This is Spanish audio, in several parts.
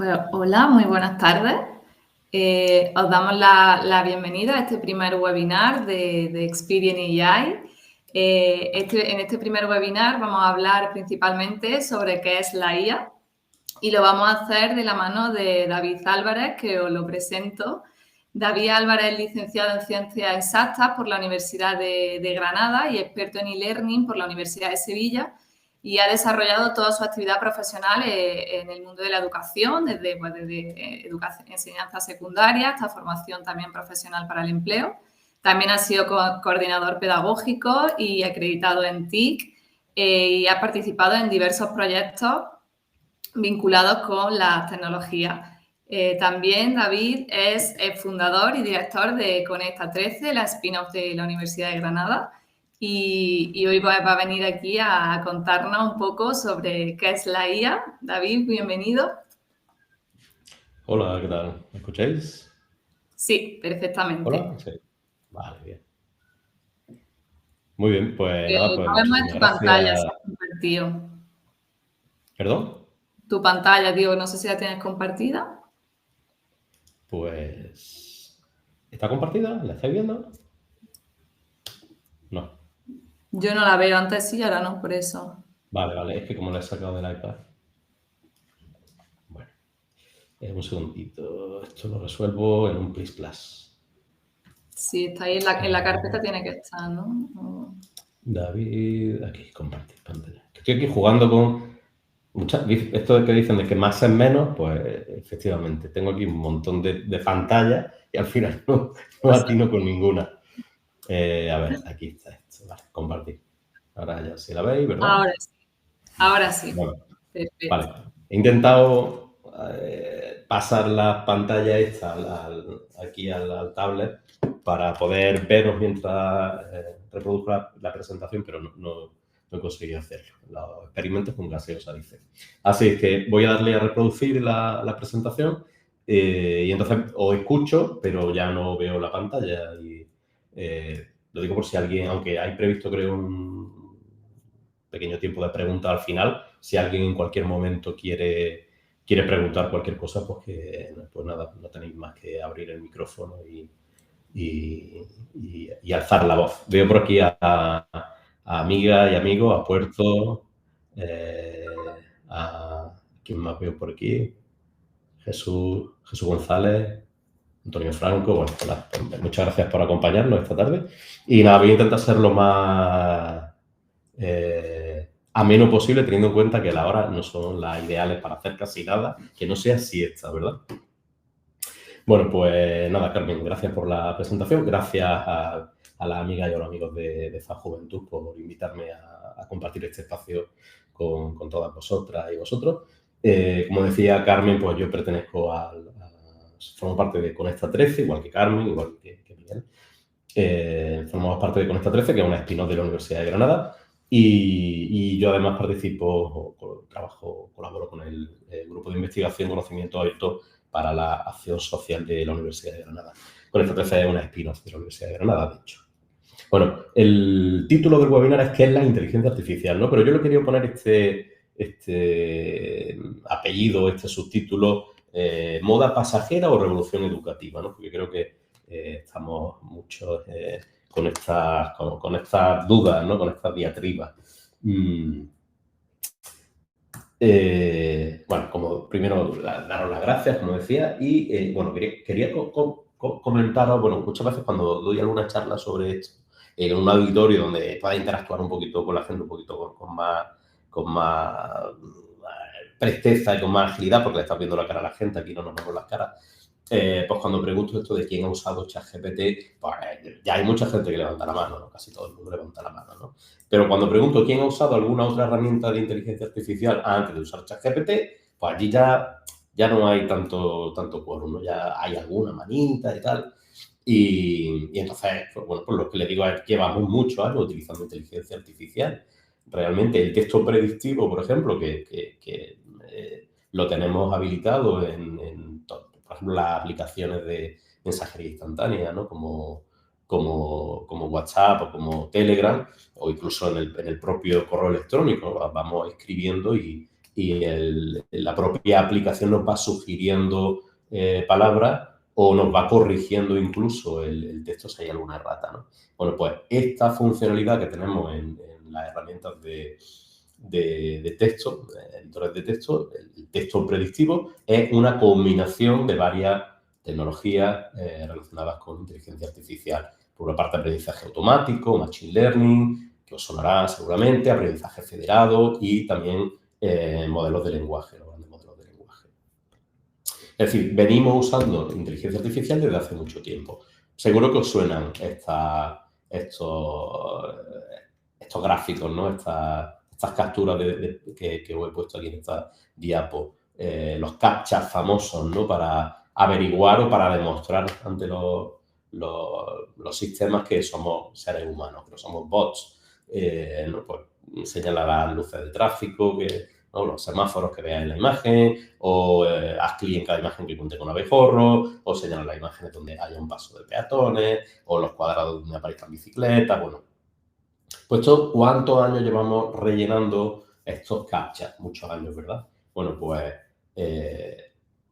Pues hola, muy buenas tardes. Os damos la bienvenida a este primer webinar de Experience AI. En este primer webinar vamos a hablar principalmente sobre qué es la IA y lo vamos a hacer de la mano de David Álvarez, que os lo presento. David Álvarez es licenciado en Ciencias Exactas por la Universidad de Granada y experto en e-learning por la Universidad de Sevilla, y ha desarrollado toda su actividad profesional en el mundo de la educación, desde enseñanza secundaria hasta formación también profesional para el empleo. También ha sido coordinador pedagógico y acreditado en TIC, y ha participado en diversos proyectos vinculados con las tecnologías. También David es fundador y director de Conecta 13, la spin-off de la Universidad de Granada, y hoy va a venir aquí a contarnos un poco sobre qué es la IA. David, bienvenido. Hola, ¿qué tal? ¿Me escucháis? Sí, perfectamente. Hola, sí. Vale, bien. Muy bien, pues nada, pues No vemos en muchísimas tu pantalla, gracias. si has compartido. ¿Perdón? Tu pantalla, digo, no sé si la tienes compartida. Pues... ¿Está compartida? ¿La estáis viendo? No. Yo no la veo, antes sí, ahora no, por eso. Vale, es que como la he sacado del iPad. Bueno, un segundito. Esto lo resuelvo en un Plus Plus. Sí, está ahí en la carpeta, tiene que estar, ¿no? David, aquí, compartir pantalla. Estoy aquí jugando con... Esto de que dicen de que más es menos, pues efectivamente, tengo aquí un montón de pantallas y al final no atino con ninguna. A ver, aquí está esto. Vale, compartir. Ahora ya sí la veis, ¿verdad? Ahora sí. Ahora sí. Bueno, Perfecto. vale. He intentado pasar la pantalla esta aquí al tablet para poder veros mientras reproduzco la presentación, pero no he conseguido hacerlo. Los experimentos con gaseosa, dice. Así es que voy a darle a reproducir la presentación y entonces os escucho, pero ya no veo la pantalla. Y, lo digo por si alguien, aunque hay previsto, creo, un pequeño tiempo de pregunta al final, si alguien en cualquier momento quiere preguntar cualquier cosa, pues nada, no tenéis más que abrir el micrófono y alzar la voz. Veo por aquí a amigas y amigos, a Puerto, ¿quién más veo por aquí? Jesús González, Antonio Franco. Bueno, hola, muchas gracias por acompañarnos esta tarde. Y nada, voy a intentar ser lo más ameno posible, teniendo en cuenta que las horas no son las ideales para hacer casi nada, que no sea siesta, ¿verdad? Bueno, pues nada, Carmen, gracias por la presentación, gracias a las amigas y a los amigos de FA Juventud por invitarme a compartir este espacio con todas vosotras y vosotros. Como decía Carmen, pues yo pertenezco formo parte de Conecta 13, igual que Carmen, igual que Miguel. Formamos parte de Conecta 13, que es una spin-off de la Universidad de Granada, y yo además colaboro con el grupo de investigación Conocimiento Abierto para la Acción Social de la Universidad de Granada. Conecta 13 es una spin-off de la Universidad de Granada, de hecho. Bueno, el título del webinar es ¿qué es la inteligencia artificial?, ¿no? Pero yo le quería poner este apellido, este subtítulo, ¿moda pasajera o revolución educativa?, ¿no? Porque creo que estamos muchos con estas dudas, ¿no? Con estas diatribas. Bueno, como primero daros las gracias, como decía, y bueno, quería comentaros, bueno, muchas veces cuando doy alguna charla sobre esto, en un auditorio donde pueda interactuar un poquito con la gente, un poquito con más presteza y con más agilidad, porque le estás viendo la cara a la gente, aquí no nos vemos las caras. Pues cuando pregunto esto de quién ha usado ChatGPT, pues ya hay mucha gente que levanta la mano, ¿no? Casi todo el mundo levanta la mano, ¿no? Pero cuando pregunto quién ha usado alguna otra herramienta de inteligencia artificial antes de usar ChatGPT, pues allí ya no hay tanto quórum, ¿no? Ya hay alguna manita y tal. Y entonces, pues bueno, pues lo que le digo es que llevamos muchos años utilizando inteligencia artificial. Realmente el texto predictivo, por ejemplo, que lo tenemos habilitado por ejemplo, las aplicaciones de mensajería instantánea, ¿no? Como WhatsApp o como Telegram, o incluso en el propio correo electrónico. Vamos escribiendo y la propia aplicación nos va sugiriendo palabras o nos va corrigiendo incluso el texto si hay alguna errata, ¿no? Bueno, pues esta funcionalidad que tenemos en las herramientas de texto, editores de texto, el texto predictivo, es una combinación de varias tecnologías relacionadas con inteligencia artificial. Por una parte, aprendizaje automático, machine learning, que os sonará seguramente, aprendizaje federado y también modelos de lenguaje, los grandes modelos de lenguaje. Es decir, venimos usando inteligencia artificial desde hace mucho tiempo. Seguro que os suenan estos gráficos, ¿no? Estas capturas que os he puesto aquí en esta diapo. Los captchas famosos, ¿no? Para averiguar o para demostrar ante los sistemas que somos seres humanos, que no somos bots. ¿No? Pues señala las luces de tráfico, ¿no? Los semáforos que veas en la imagen, o haz clic en cada imagen que cuente con abejorro, o señala las imágenes donde haya un paso de peatones, o los cuadrados donde aparezcan bicicletas, bueno. Pues ¿cuántos años llevamos rellenando estos captchas? Muchos años, ¿verdad? Bueno, pues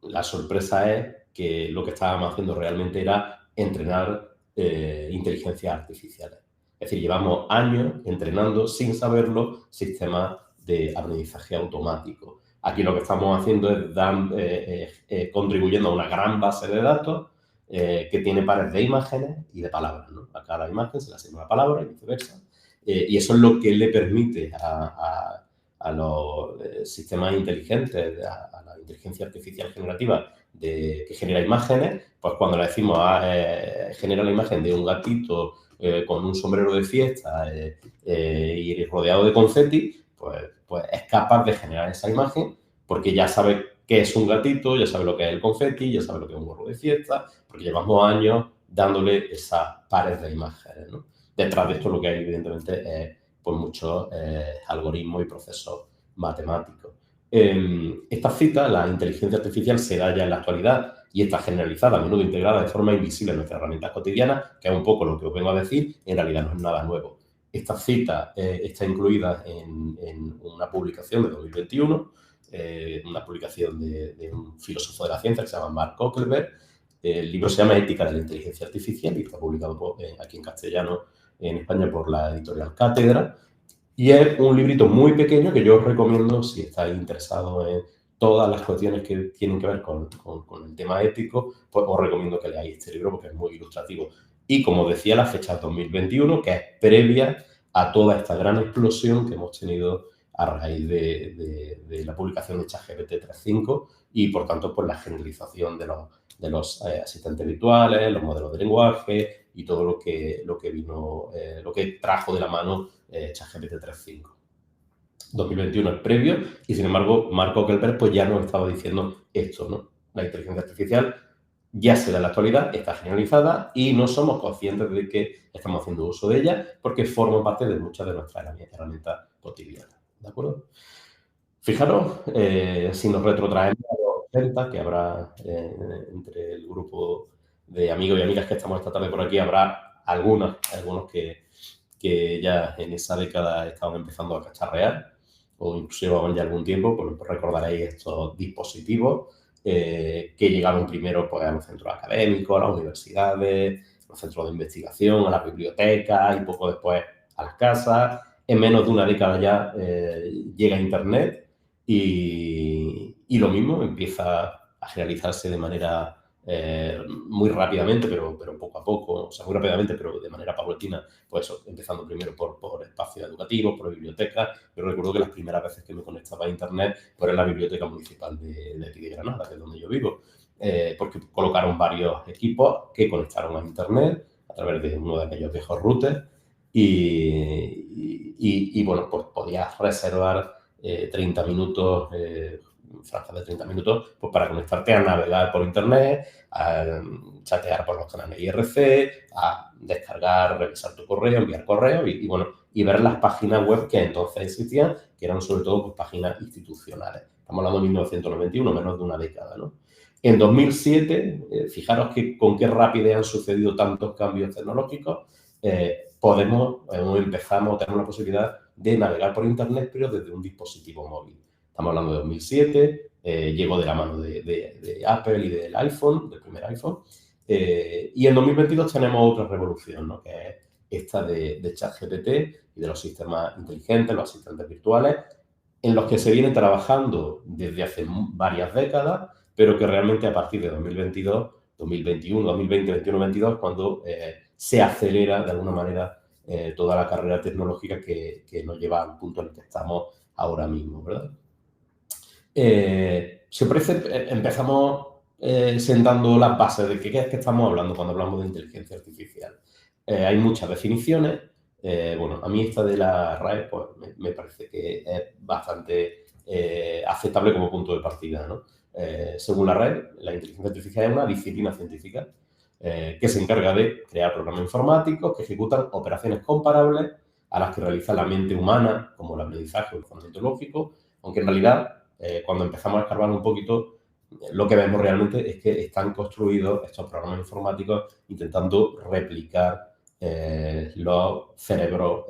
la sorpresa es que lo que estábamos haciendo realmente era entrenar inteligencias artificiales. Es decir, llevamos años entrenando, sin saberlo, sistemas de aprendizaje automático. Aquí lo que estamos haciendo es contribuyendo a una gran base de datos que tiene pares de imágenes y de palabras, ¿no? A cada imagen se le asigna una palabra y viceversa. Y eso es lo que le permite a los sistemas inteligentes, a la inteligencia artificial generativa que genera imágenes, pues cuando le decimos genera la imagen de un gatito con un sombrero de fiesta y rodeado de confeti, pues es capaz de generar esa imagen porque ya sabe qué es un gatito, ya sabe lo que es el confeti, ya sabe lo que es un gorro de fiesta, porque llevamos años dándole esas pares de imágenes, ¿no? Detrás de esto lo que hay, evidentemente, es pues, muchos algoritmos y procesos matemáticos. Esta cita, la inteligencia artificial, se da ya en la actualidad y está generalizada, a menudo integrada de forma invisible en nuestras herramientas cotidianas, que es un poco lo que os vengo a decir, en realidad no es nada nuevo. Esta cita está incluida en una publicación de 2021, una publicación de un filósofo de la ciencia que se llama Mark Zuckerberg. El libro se llama Ética de la Inteligencia Artificial y está publicado aquí en castellano en España por la editorial Cátedra. Y es un librito muy pequeño que yo os recomiendo si estáis interesados en todas las cuestiones que tienen que ver con el tema ético, pues os recomiendo que leáis este libro porque es muy ilustrativo. Y como decía, la fecha es 2021, que es previa a toda esta gran explosión que hemos tenido a raíz de la publicación de ChatGPT 3.5 y, por tanto, pues la generalización de los asistentes virtuales, los modelos de lenguaje y todo lo que trajo de la mano ChatGPT 3.5. 2021 es previo y, sin embargo, Mark Zuckerberg pues ya nos estaba diciendo esto, ¿no? La inteligencia artificial ya se da en la actualidad, está generalizada y no somos conscientes de que estamos haciendo uso de ella porque forma parte de muchas de nuestras herramientas cotidianas, ¿de acuerdo? Fijaros, si nos retrotraemos a los 80, que habrá entre el grupo de amigos y amigas que estamos esta tarde por aquí, habrá algunos que ya en esa década estaban empezando a cacharrear o incluso llevaban ya algún tiempo, pues recordaréis estos dispositivos que llegaron primero pues, a los centros académicos, a las universidades, a los centros de investigación, a las bibliotecas y poco después a las casas. En menos de una década ya llega Internet y lo mismo empieza a generalizarse de manera muy rápidamente, pero poco a poco, o sea, muy rápidamente, pero de manera paulatina, pues eso, empezando primero por espacios educativos, por bibliotecas. Yo recuerdo que las primeras veces que me conectaba a Internet pues en la Biblioteca Municipal de aquí de Granada, que es donde yo vivo, porque colocaron varios equipos que conectaron a Internet a través de uno de aquellos viejos routers y bueno, pues podías reservar 30 minutos, franjas de 30 minutos, pues para conectarte a navegar por Internet, a chatear por los canales IRC, a descargar, revisar tu correo, enviar correo y bueno, y ver las páginas web que entonces existían, que eran sobre todo pues, páginas institucionales. Estamos hablando de 1991, menos de una década, ¿no? En 2007, fijaros con qué rapidez han sucedido tantos cambios tecnológicos, empezamos a tener la posibilidad de navegar por Internet, pero desde un dispositivo móvil. estamos hablando de 2007, llegó de la mano de Apple y del iPhone, del primer iPhone. Y en 2022 tenemos otra revolución, ¿no? Que es esta de ChatGPT y de los sistemas inteligentes, los asistentes virtuales, en los que se viene trabajando desde hace varias décadas, pero que realmente a partir de 2022, 2021, 2020, 2021, 2022, cuando se acelera de alguna manera toda la carrera tecnológica que nos lleva al punto en el que estamos ahora mismo, ¿verdad? Si os parece, empezamos sentando las bases de qué es que estamos hablando cuando hablamos de inteligencia artificial. Hay muchas definiciones. Bueno, a mí esta de la RAE pues, me parece que es bastante aceptable como punto de partida, ¿no? Según la RAE, la inteligencia artificial es una disciplina científica que se encarga de crear programas informáticos que ejecutan operaciones comparables a las que realiza la mente humana, como el aprendizaje o el conocimiento lógico, aunque en realidad, cuando empezamos a escarbar un poquito, lo que vemos realmente es que están construidos estos programas informáticos intentando replicar los cerebros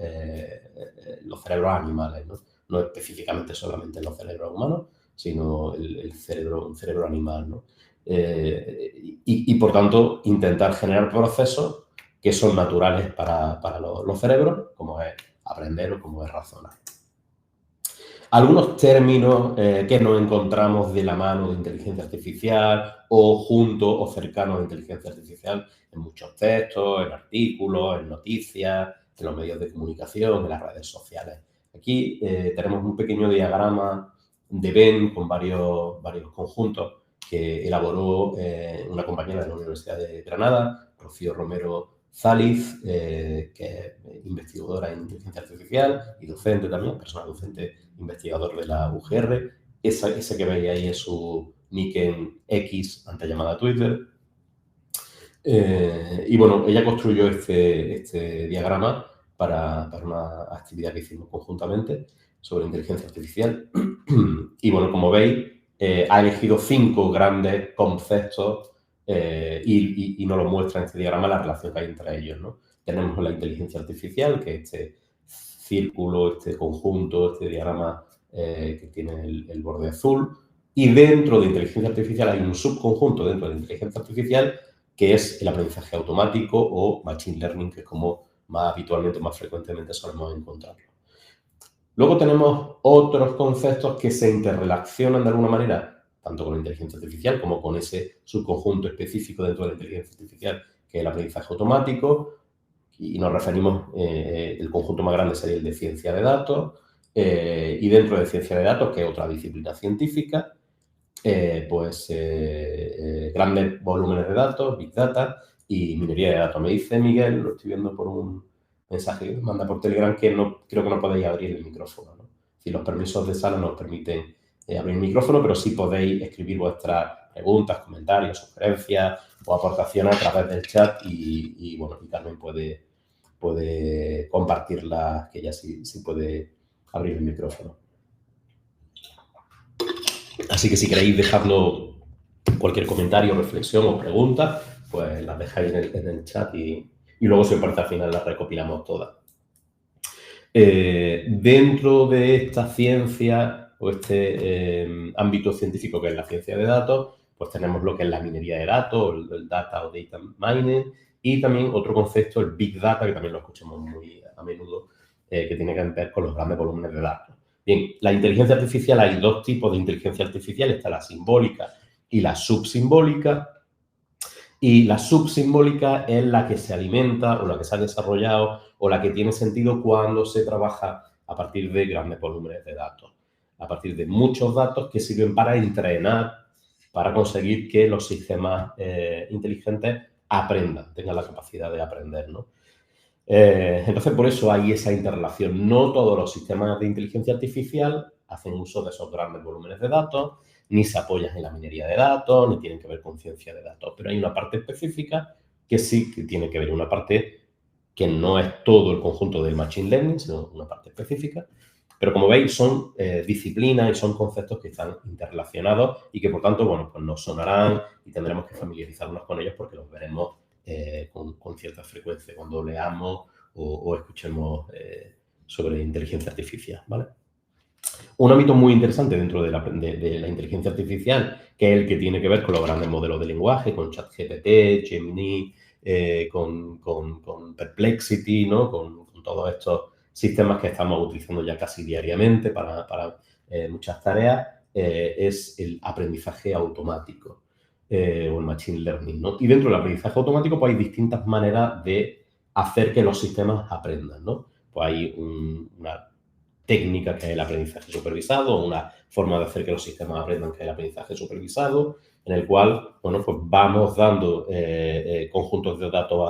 animales, ¿no? No específicamente solamente los cerebros humanos, sino un cerebro animal, ¿no? Y por tanto, intentar generar procesos que son naturales para los cerebros, como es aprender o como es razonar. Algunos términos que nos encontramos de la mano de inteligencia artificial o junto o cercanos a inteligencia artificial en muchos textos, en artículos, en noticias, en los medios de comunicación, en las redes sociales. Aquí tenemos un pequeño diagrama de Venn con varios conjuntos que elaboró una compañera de la Universidad de Granada, Rocío Romero Zaliz, que es investigadora en inteligencia artificial y docente también, persona docente investigador de la UGR. Ese que veis ahí es su nick en X, antes llamada Twitter. Y bueno, ella construyó este diagrama para una actividad que hicimos conjuntamente sobre inteligencia artificial. Y bueno, como veis, ha elegido 5 grandes conceptos y nos lo muestra en este diagrama la relación que hay entre ellos, ¿no? Tenemos la inteligencia artificial, que es este círculo, este conjunto, este diagrama que tiene el borde azul. Y dentro de inteligencia artificial hay un subconjunto dentro de inteligencia artificial que es el aprendizaje automático o machine learning, que es como más habitualmente, más frecuentemente solemos encontrarlo. Luego tenemos otros conceptos que se interrelacionan de alguna manera, tanto con la inteligencia artificial como con ese subconjunto específico dentro de la inteligencia artificial, que es el aprendizaje automático, y nos referimos, el conjunto más grande sería el de ciencia de datos, y dentro de ciencia de datos, que es otra disciplina científica, grandes volúmenes de datos, Big Data y minería de datos. Me dice Miguel, lo estoy viendo por un mensaje que me manda por Telegram, que no, creo que no podéis abrir el micrófono, ¿no? Si los permisos de sala nos permiten abrir el micrófono, pero sí podéis escribir vuestras preguntas, comentarios, sugerencias o aportaciones a través del chat y bueno, y Carmen puede compartirlas, que ella sí puede abrir el micrófono. Así que si queréis dejarnos cualquier comentario, reflexión o pregunta, pues las dejáis en el chat y luego, si os parece, al final las recopilamos todas. Dentro de esta ciencia o este ámbito científico que es la ciencia de datos, pues tenemos lo que es la minería de datos, el data o data mining, y también otro concepto, el big data, que también lo escuchamos muy a menudo, que tiene que ver con los grandes volúmenes de datos. Bien, la inteligencia artificial, hay 2 tipos de inteligencia artificial, está la simbólica y la subsimbólica. Y la subsimbólica es la que se alimenta o la que se ha desarrollado o la que tiene sentido cuando se trabaja a partir de grandes volúmenes de datos, a partir de muchos datos que sirven para entrenar, para conseguir que los sistemas inteligentes aprendan, tengan la capacidad de aprender, ¿no? Entonces, por eso hay esa interrelación. No todos los sistemas de inteligencia artificial hacen uso de esos grandes volúmenes de datos, ni se apoyan en la minería de datos, ni tienen que ver con ciencia de datos. Pero hay una parte específica que sí que tiene que ver, una parte que no es todo el conjunto del machine learning, sino una parte específica. Pero como veis, son disciplinas y son conceptos que están interrelacionados y que, por tanto, bueno, pues nos sonarán y tendremos que familiarizarnos con ellos porque los veremos con cierta frecuencia cuando leamos o escuchemos sobre inteligencia artificial, ¿vale? Un ámbito muy interesante dentro de la inteligencia artificial, que es el que tiene que ver con los grandes modelos de lenguaje, con ChatGPT, Gemini, con Perplexity, ¿no? Con todos estos sistemas que estamos utilizando ya casi diariamente para muchas tareas, es el aprendizaje automático o el machine learning, ¿no? Y dentro del aprendizaje automático pues hay distintas maneras de hacer que los sistemas aprendan, ¿no? Pues hay una técnica que es el aprendizaje supervisado, una forma de hacer que los sistemas aprendan que es el aprendizaje supervisado, en el cual, bueno, pues vamos dando conjuntos de datos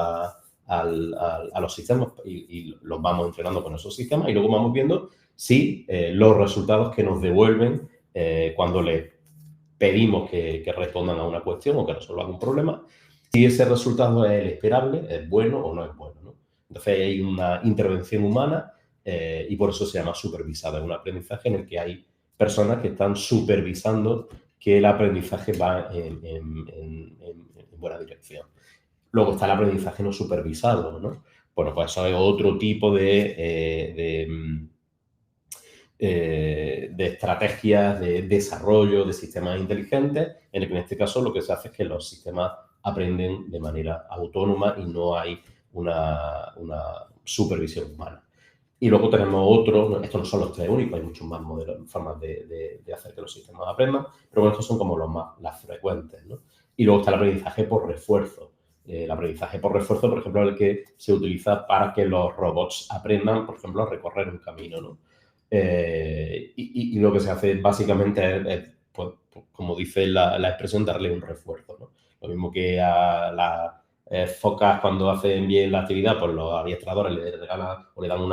a los sistemas y los vamos entrenando con esos sistemas y luego vamos viendo si los resultados que nos devuelven cuando les pedimos que respondan a una cuestión o que resuelvan un problema, si ese resultado es el esperable, es bueno o no es bueno, ¿no? Entonces hay una intervención humana y por eso se llama supervisado. Es un aprendizaje en el que hay personas que están supervisando que el aprendizaje va en buena dirección. Luego está el aprendizaje no supervisado, ¿no? Bueno, pues eso es otro tipo de estrategias de desarrollo de sistemas inteligentes, en el que en este caso lo que se hace es que los sistemas aprenden de manera autónoma y no hay una supervisión humana. Y luego tenemos otros, estos no son los tres únicos, hay muchos más modelos, formas de hacer que los sistemas aprendan, pero bueno, estos son como las frecuentes, ¿no? Y luego está el aprendizaje por refuerzo. El aprendizaje por refuerzo, por ejemplo, es el que se utiliza para que los robots aprendan, por ejemplo, a recorrer un camino, ¿no? Y lo que se hace básicamente es pues, como dice la expresión, darle un refuerzo, ¿no? Lo mismo que a las focas cuando hacen bien la actividad, pues los adiestradores le regalan o le dan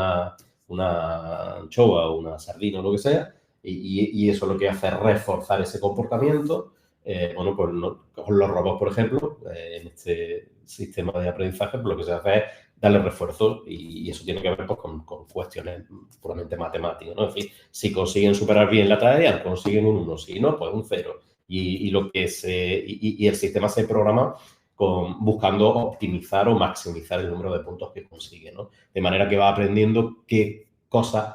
una anchoa o una sardina o lo que sea, y eso lo que hace es reforzar ese comportamiento. Bueno, pues con los robots, por ejemplo, en este sistema de aprendizaje, pues lo que se hace es darle refuerzo y eso tiene que ver pues, con cuestiones puramente matemáticas, ¿no? Es decir, si consiguen superar bien la tarea, consiguen un 1, si no, pues un 0. Y el sistema se programa buscando optimizar o maximizar el número de puntos que consigue, ¿no? De manera que va aprendiendo qué cosas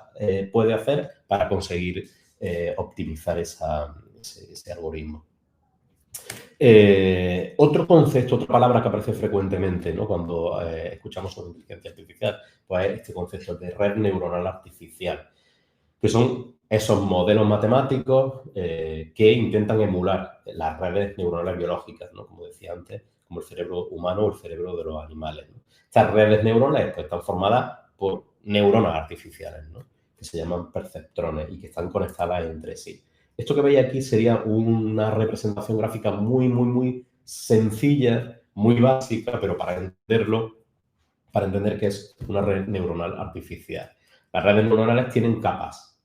puede hacer para conseguir optimizar ese algoritmo. Otro concepto, otra palabra que aparece frecuentemente, ¿no? Cuando escuchamos sobre inteligencia artificial, pues es este concepto de red neuronal artificial, que son esos modelos matemáticos que intentan emular las redes neuronales biológicas, ¿no? Como decía antes, como el cerebro humano o el cerebro de los animales, ¿no? Estas redes neuronales pues, están formadas por neuronas artificiales, ¿no? Que se llaman perceptrones y que están conectadas entre sí. Esto que veis aquí sería una representación gráfica muy, muy, muy sencilla, muy básica, pero para entender que es una red neuronal artificial. Las redes neuronales tienen capas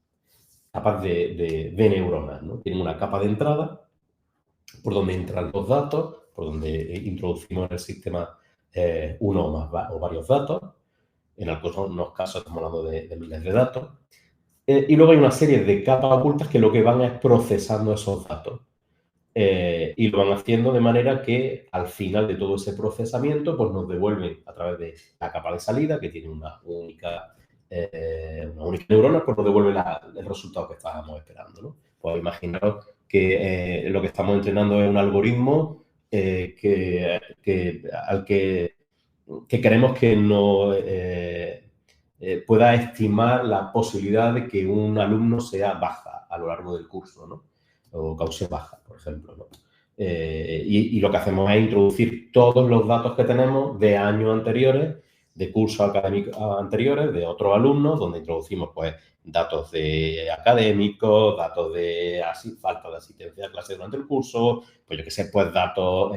de neuronas, ¿no? Tienen una capa de entrada por donde entran los datos, por donde introducimos en el sistema uno o varios datos. En algunos casos estamos hablando de miles de datos. Y luego hay una serie de capas ocultas que lo que van es procesando esos datos. Y lo van haciendo de manera que al final de todo ese procesamiento pues nos devuelven a través de la capa de salida, que tiene una única neurona, pues nos devuelve el resultado que estábamos esperando, ¿no? Pues imaginaros que lo que estamos entrenando es un algoritmo al que queremos que no pueda estimar la posibilidad de que un alumno sea baja a lo largo del curso, ¿no? O cause baja, por ejemplo, ¿no? Y lo que hacemos es introducir todos los datos que tenemos de años anteriores, de cursos académicos anteriores, de otros alumnos, donde introducimos pues datos de académicos, datos de falta de asistencia a clase durante el curso, pues yo qué sé, pues datos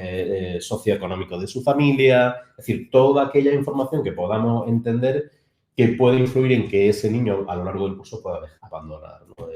socioeconómicos de su familia, es decir, toda aquella información que podamos entender que puede influir en que ese niño a lo largo del curso pueda abandonar, ¿no?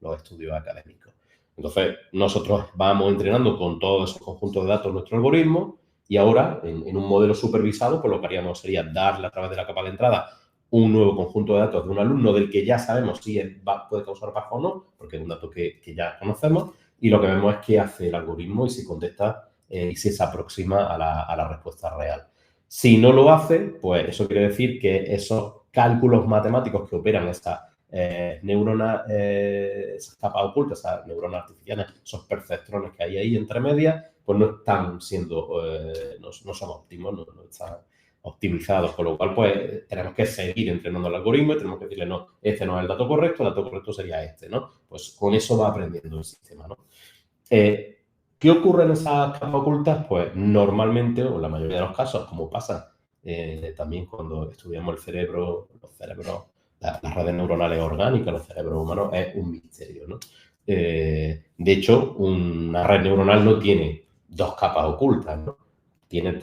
Los estudios académicos. Entonces, nosotros vamos entrenando con todos esos conjuntos de datos nuestro algoritmo y ahora, en un modelo supervisado, pues lo que haríamos sería darle a través de la capa de entrada un nuevo conjunto de datos de un alumno del que ya sabemos si puede causar baja o no, porque es un dato que ya conocemos, y lo que vemos es qué hace el algoritmo y si contesta y si se aproxima a la respuesta real. Si no lo hace, pues eso quiere decir que esos cálculos matemáticos que operan esa neuronas, esas capas ocultas, esas neuronas artificiales, esos perceptrones que hay ahí entre medias, pues no están siendo, no son óptimos, no están optimizados, con lo cual pues tenemos que seguir entrenando el algoritmo y tenemos que decirle, no, este no es el dato correcto sería este, ¿no? Pues con eso va aprendiendo el sistema, ¿no? ¿Qué ocurre en esas capas ocultas? Pues normalmente, o en la mayoría de los casos, como pasa también cuando estudiamos el cerebro, los cerebros, las redes neuronales orgánicas, los cerebros humanos, es un misterio, ¿no? De hecho, una red neuronal no tiene dos capas ocultas, ¿no? Tiene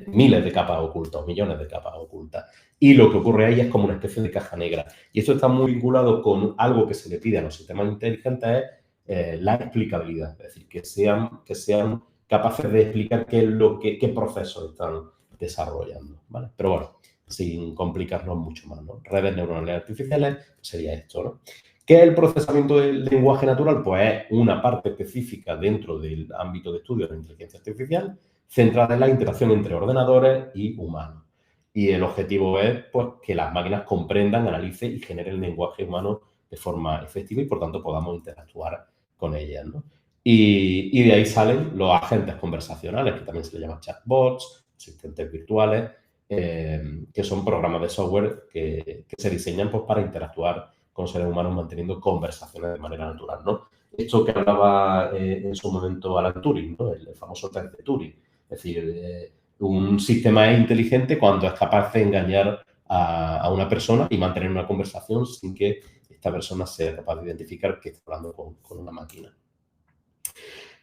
miles de capas ocultas, millones de capas ocultas. Y lo que ocurre ahí es como una especie de caja negra. Y esto está muy vinculado con algo que se le pide a los sistemas inteligentes, es la explicabilidad. Es decir, que sean capaces de explicar qué procesos están desarrollando, ¿vale? Pero bueno, sin complicarnos mucho más, ¿no? Redes neuronales artificiales sería esto, ¿no? ¿Qué es el procesamiento del lenguaje natural? Pues es una parte específica dentro del ámbito de estudio de la inteligencia artificial centrada en la interacción entre ordenadores y humanos. Y el objetivo es pues, que las máquinas comprendan, analicen y generen lenguaje humano de forma efectiva y, por tanto, podamos interactuar con ellas, ¿no? Y de ahí salen los agentes conversacionales, que también se les llama chatbots, asistentes virtuales, que son programas de software que se diseñan pues, para interactuar con seres humanos manteniendo conversaciones de manera natural, ¿no? Esto que hablaba en su momento Alan Turing, ¿no? El famoso test de Turing. Es decir, un sistema es inteligente cuando es capaz de engañar a una persona y mantener una conversación sin que esta persona sea capaz de identificar que está hablando con una máquina.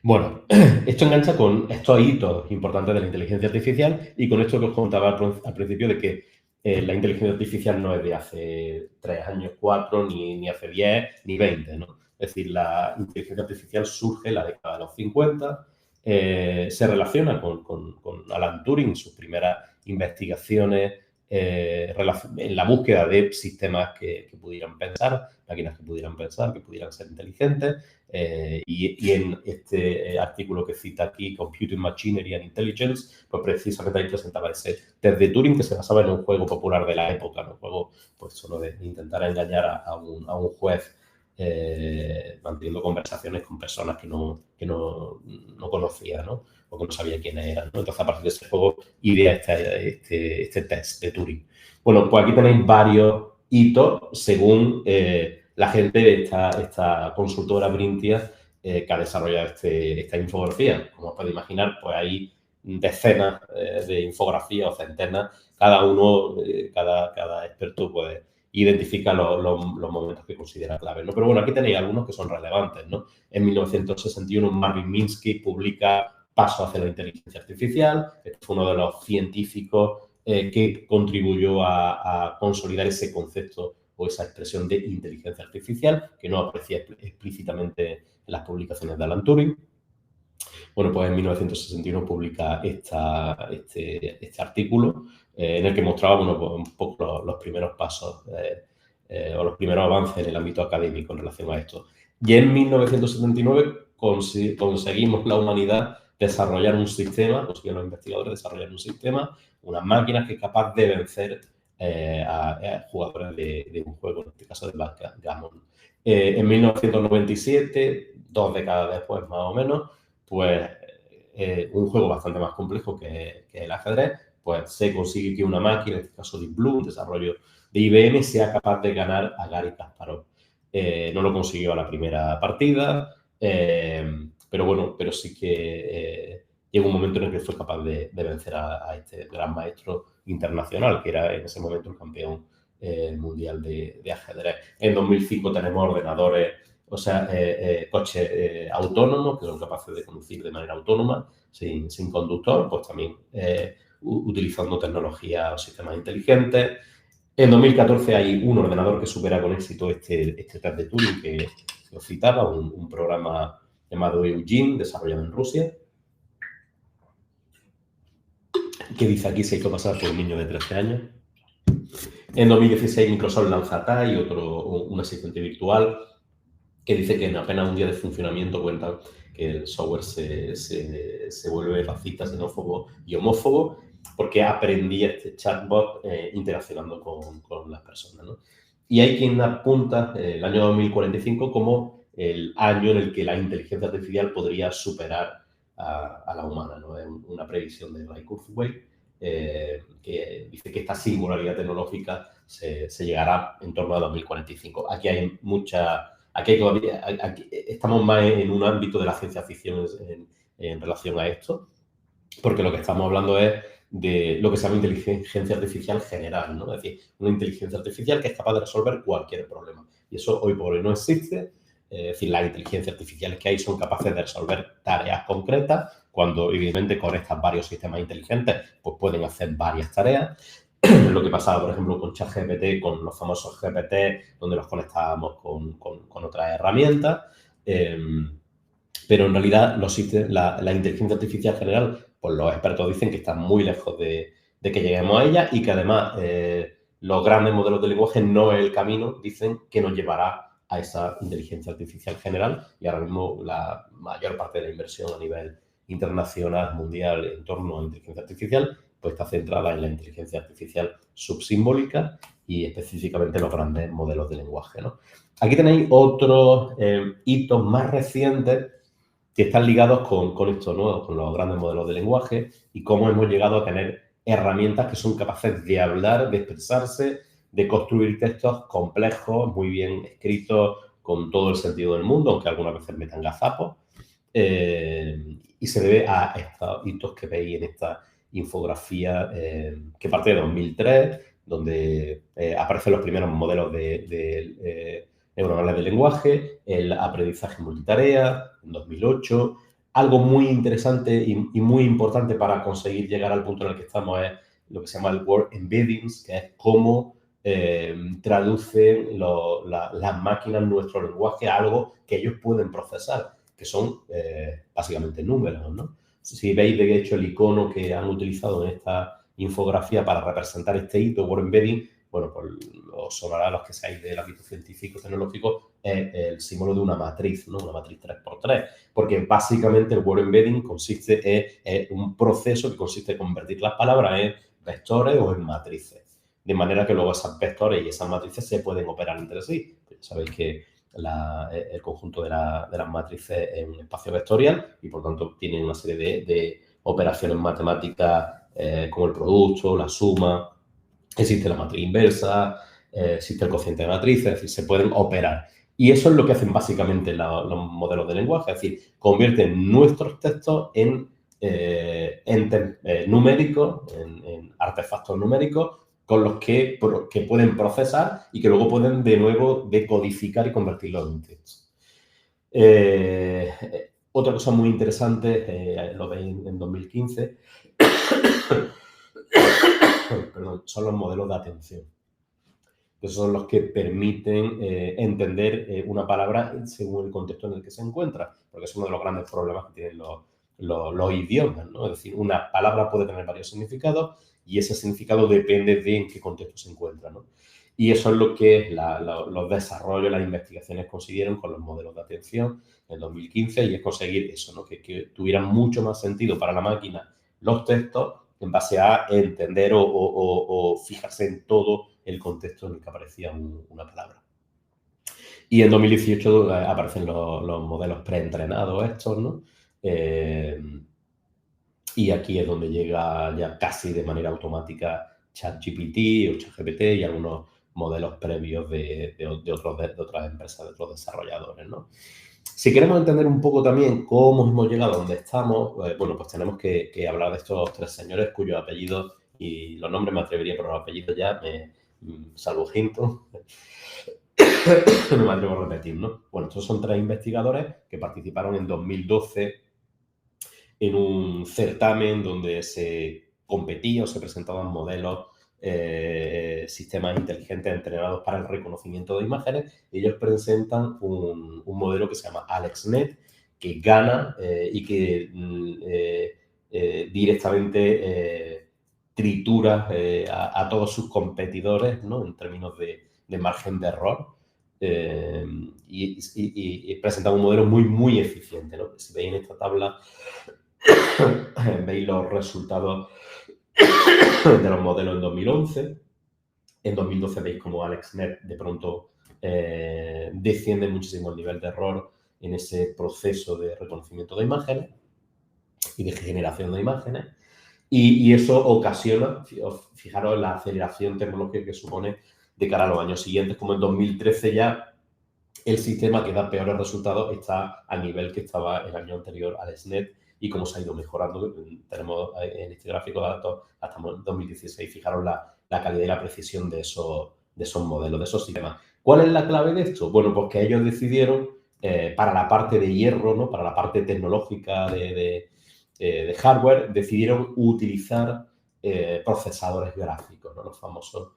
Bueno, esto engancha con estos hitos importantes de la inteligencia artificial y con esto que os contaba al principio de que la inteligencia artificial no es de hace 3 años, 4, ni hace 10, ni 20, ¿no? Es decir, la inteligencia artificial surge en la década de los 50, se relaciona con Alan Turing, sus primeras investigaciones en la búsqueda de sistemas que pudieran pensar, máquinas que pudieran pensar, que pudieran ser inteligentes, y en este artículo que cita aquí, Computing Machinery and Intelligence, pues precisamente ahí presentaba ese test de Turing que se basaba en un juego popular de la época, ¿no? Un juego, pues solo de intentar engañar a un juez manteniendo conversaciones con personas que no conocía, ¿no? O que no sabía quiénes eran, ¿no? Entonces, a partir de ese juego, idea este test de Turing. Bueno, pues aquí tenéis varios hitos según la gente de esta consultora Brintia que ha desarrollado esta infografía. Como os podéis imaginar, pues hay decenas de infografías o centenas. Cada uno, cada experto, pues identifica los momentos que considera clave, ¿no? Pero bueno, aquí tenéis algunos que son relevantes, ¿no? En 1961, Marvin Minsky publica Paso hacia la inteligencia artificial. Este fue uno de los científicos que contribuyó a consolidar ese concepto o esa expresión de inteligencia artificial que no aparecía explícitamente en las publicaciones de Alan Turing. Bueno, pues en 1961 publica este artículo en el que mostraba bueno, pues un poco los primeros pasos o los primeros avances en el ámbito académico en relación a esto. Y en 1979 conseguimos la humanidad desarrollar un sistema, consiguieron los investigadores desarrollar un sistema, unas máquinas que es capaz de vencer a jugadores de un juego, en este caso de backgammon. En 1997, 2 décadas después más o menos, pues un juego bastante más complejo que el ajedrez, pues se consigue que una máquina, en este caso Deep Blue, un desarrollo de IBM, sea capaz de ganar a Garry Kasparov. No lo consiguió a la primera partida, pero bueno, pero sí que llegó un momento en el que fue capaz de vencer a este gran maestro internacional, que era en ese momento el campeón mundial de ajedrez. En 2005 tenemos ordenadores, o sea, coches autónomos que son capaces de conducir de manera autónoma, sin conductor, pues también utilizando tecnología o sistemas inteligentes. En 2014 hay un ordenador que supera con éxito este test de Turing que os citaba, un programa llamado Eugene, desarrollado en Rusia, que dice aquí se hizo pasar por un niño de 13 años. En 2016 Microsoft lanza Tai, un asistente virtual, que dice que en apenas un día de funcionamiento cuenta que el software se vuelve racista, xenófobo y homófobo porque aprendía este chatbot interaccionando con las personas, ¿no? Y hay quien apunta el año 2045 como el año en el que la inteligencia artificial podría superar a la humana, ¿no? Es una previsión de Ray Kurzweil, que dice que esta singularidad tecnológica se llegará en torno a 2045. Aquí hay mucha... Aquí todavía, aquí estamos más en un ámbito de la ciencia ficción en relación a esto, porque lo que estamos hablando es de lo que se llama inteligencia artificial general, ¿no? Es decir, una inteligencia artificial que es capaz de resolver cualquier problema. Y eso hoy por hoy no existe. Es decir, las inteligencias artificiales que hay son capaces de resolver tareas concretas, cuando evidentemente conectan varios sistemas inteligentes, pues pueden hacer varias tareas. Lo que pasaba, por ejemplo, con ChatGPT, con los famosos GPT, donde los conectábamos con otras herramientas. Pero en realidad la inteligencia artificial general, pues los expertos dicen que está muy lejos de que lleguemos a ella y que además los grandes modelos de lenguaje no es el camino, dicen, que nos llevará a esa inteligencia artificial general. Y ahora mismo la mayor parte de la inversión a nivel internacional, mundial, en torno a inteligencia artificial, pues está centrada en la inteligencia artificial subsimbólica y específicamente los grandes modelos de lenguaje, ¿no? Aquí tenéis otros hitos más recientes que están ligados con esto, ¿no? Con los grandes modelos de lenguaje y cómo hemos llegado a tener herramientas que son capaces de hablar, de expresarse, de construir textos complejos, muy bien escritos, con todo el sentido del mundo, aunque algunas veces metan gazapos. Y se debe a estos hitos que veis en esta infografía que parte de 2003, donde aparecen los primeros modelos de neuronales de lenguaje, el aprendizaje multitarea, en 2008. Algo muy interesante y muy importante para conseguir llegar al punto en el que estamos es lo que se llama el Word Embeddings, que es cómo traducen las máquinas nuestro lenguaje a algo que ellos pueden procesar, que son básicamente números, ¿no? Si veis, de hecho, el icono que han utilizado en esta infografía para representar este hito, Word Embedding, bueno, pues os sonará a los que seáis del ámbito científico, tecnológico, es el símbolo de una matriz, ¿no? Una matriz 3x3, porque básicamente el Word Embedding consiste en un proceso que consiste en convertir las palabras en vectores o en matrices, de manera que luego esos vectores y esas matrices se pueden operar entre sí. Pues sabéis que el conjunto de las matrices es un espacio vectorial y, por tanto, tienen una serie de operaciones matemáticas como el producto, la suma. Existe la matriz inversa, existe el cociente de matrices, es decir, se pueden operar. Y eso es lo que hacen básicamente los modelos de lenguaje, es decir, convierten nuestros textos en entes numéricos, en artefactos numéricos con los que pueden procesar y que luego pueden de nuevo decodificar y convertirlo en un texto. Otra cosa muy interesante, lo veis en 2015, perdón, son los modelos de atención. Esos son los que permiten entender una palabra según el contexto en el que se encuentra, porque es uno de los grandes problemas que tienen los idiomas, ¿no? Es decir, una palabra puede tener varios significados y ese significado depende de en qué contexto se encuentra, ¿no? Y eso es lo que los desarrollos, las investigaciones consiguieron con los modelos de atención en 2015, y es conseguir eso, ¿no? Que tuvieran mucho más sentido para la máquina los textos en base a entender o fijarse en todo el contexto en el que aparecía una palabra. Y en 2018 aparecen los modelos preentrenados estos, ¿no? Y aquí es donde llega ya casi de manera automática ChatGPT o ChatGPT y algunos modelos previos de otras empresas, de otros desarrolladores, ¿no? Si queremos entender un poco también cómo hemos llegado a donde estamos, bueno, pues tenemos que hablar de estos tres señores cuyos apellidos y los nombres me atrevería, pero los apellidos ya, salvo Hinton, no me atrevo a repetir, ¿no? Bueno, estos son tres investigadores que participaron en 2012 en un certamen donde se competía o se presentaban modelos, sistemas inteligentes entrenados para el reconocimiento de imágenes. Ellos presentan un modelo que se llama AlexNet, que gana y que directamente tritura a todos sus competidores, ¿no? En términos de margen de error. Y presentan un modelo muy, muy eficiente, ¿no? Si veis en esta tabla, veis los resultados de los modelos en 2011, En 2012 veis como AlexNet de pronto desciende muchísimo el nivel de error en ese proceso de reconocimiento de imágenes y de generación de imágenes. Y eso ocasiona, fijaros en la aceleración tecnológica que supone de cara a los años siguientes, como en 2013 ya el sistema que da peores resultados está al nivel que estaba el año anterior al SNET y cómo se ha ido mejorando. Tenemos en este gráfico de datos hasta 2016. Fijaros la calidad y la precisión de esos modelos, de esos sistemas. ¿Cuál es la clave de esto? Bueno, pues que ellos decidieron, para la parte de hierro, ¿no? Para la parte tecnológica de hardware, decidieron utilizar procesadores gráficos, ¿no? Los famosos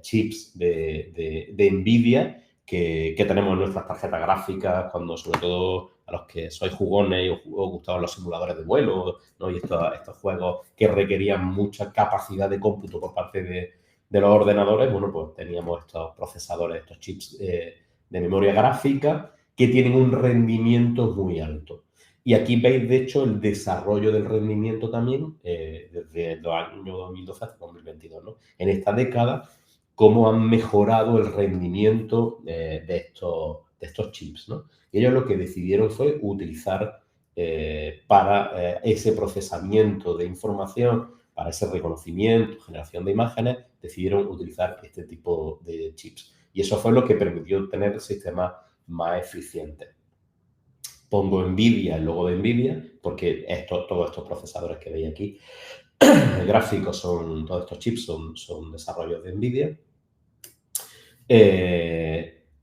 chips de NVIDIA, que tenemos en nuestras tarjetas gráficas, cuando sobre todo a los que sois jugones y os gustaban los simuladores de vuelo, ¿no? Y estos juegos que requerían mucha capacidad de cómputo por parte de los ordenadores, bueno, pues teníamos estos procesadores, estos chips de memoria gráfica que tienen un rendimiento muy alto. Y aquí veis, de hecho, el desarrollo del rendimiento también desde los años 2012 hasta 2022, ¿no? En esta década, cómo han mejorado el rendimiento de estos chips, ¿no? Y ellos lo que decidieron fue utilizar para ese procesamiento de información, para ese reconocimiento, generación de imágenes, decidieron utilizar este tipo de chips. Y eso fue lo que permitió tener sistemas más eficientes. Pongo NVIDIA, el logo de NVIDIA, porque todos estos procesadores que veis aquí, gráficos, todos estos chips son desarrollos de NVIDIA.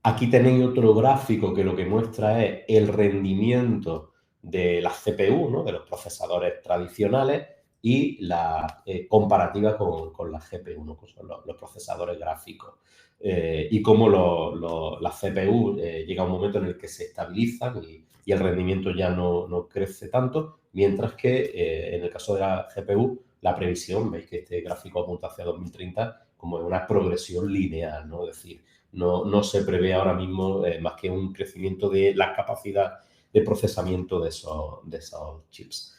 Aquí tenéis otro gráfico que lo que muestra es el rendimiento de las CPU, ¿no? De los procesadores tradicionales y la comparativa con la GPU, ¿no? Con los procesadores gráficos. Y cómo las CPU llega un momento en el que se estabilizan y el rendimiento ya no crece tanto, mientras que en el caso de la GPU, la previsión, veis que este gráfico apunta hacia 2030 como en una progresión lineal, ¿no? Es decir, no se prevé ahora mismo más que un crecimiento de la capacidad de procesamiento de esos chips.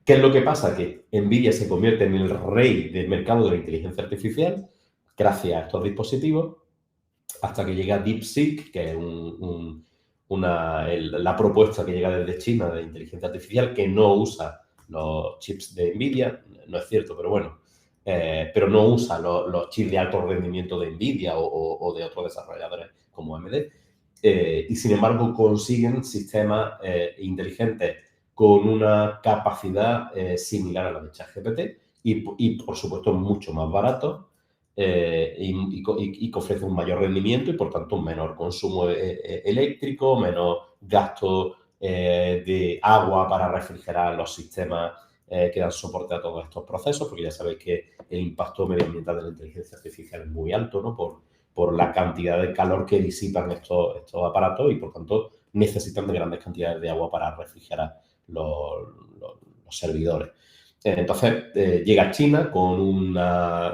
¿Qué es lo que pasa? Que NVIDIA se convierte en el rey del mercado de la inteligencia artificial gracias a estos dispositivos, hasta que llega DeepSeek, que es la propuesta que llega desde China de inteligencia artificial, que no usa los chips de NVIDIA, no es cierto, pero bueno, pero no usa los chips de alto rendimiento de NVIDIA o de otros desarrolladores como AMD, y sin embargo consiguen sistemas inteligentes con una capacidad similar a la de ChatGPT y, por supuesto, mucho más barato, y que ofrece un mayor rendimiento y, por tanto, un menor consumo eléctrico, menos gasto de agua para refrigerar los sistemas que dan soporte a todos estos procesos, porque ya sabéis que el impacto medioambiental de la inteligencia artificial es muy alto, ¿no? Por la cantidad de calor que disipan estos aparatos y, por tanto, necesitan de grandes cantidades de agua para refrigerar los servidores. Entonces, llega China con un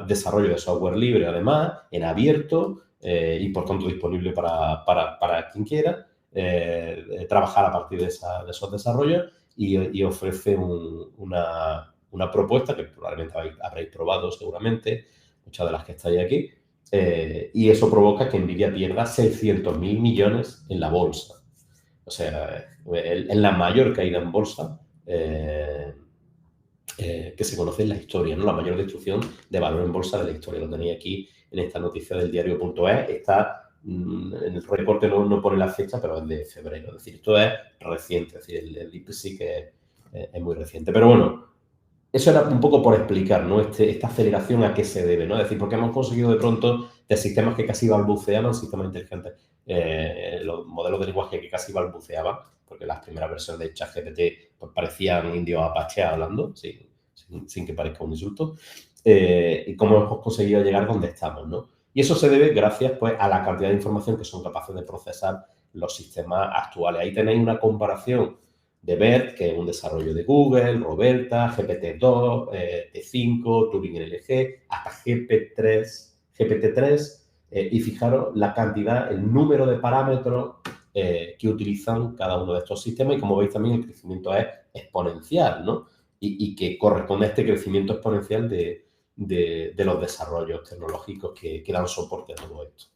desarrollo de software libre, además, en abierto y, por tanto, disponible para quien quiera trabajar a partir de esos desarrollos y ofrece una propuesta que probablemente habréis probado seguramente, muchas de las que estáis aquí, y eso provoca que NVIDIA pierda 600.000 millones en la bolsa. O sea, es la mayor caída en bolsa que se conoce en la historia, ¿no? La mayor destrucción de valor en bolsa de la historia. Lo tenéis aquí en esta noticia del diario.es. Está en el reporte, no pone la fecha, pero es de febrero. Es decir, esto es reciente, es decir, el DeepSeek es muy reciente. Pero bueno, eso era un poco por explicar, ¿no? Esta aceleración a qué se debe, ¿no? Es decir, porque hemos conseguido de pronto de sistemas que casi balbuceaban, sistemas inteligentes, los modelos de lenguaje que casi balbuceaban, porque las primeras versiones de ChatGPT pues, parecían indios apaches hablando, sin que parezca un insulto, y cómo hemos conseguido llegar donde estamos, ¿no? Y eso se debe gracias, pues, a la cantidad de información que son capaces de procesar los sistemas actuales. Ahí tenéis una comparación de BERT, que es un desarrollo de Google, Roberta, GPT-2, T5, Turing NLG, hasta GPT-3, y fijaros la cantidad, el número de parámetros que utilizan cada uno de estos sistemas y como veis también el crecimiento es exponencial, ¿no? Y que corresponde a este crecimiento exponencial de de los desarrollos tecnológicos que dan soporte a todo esto.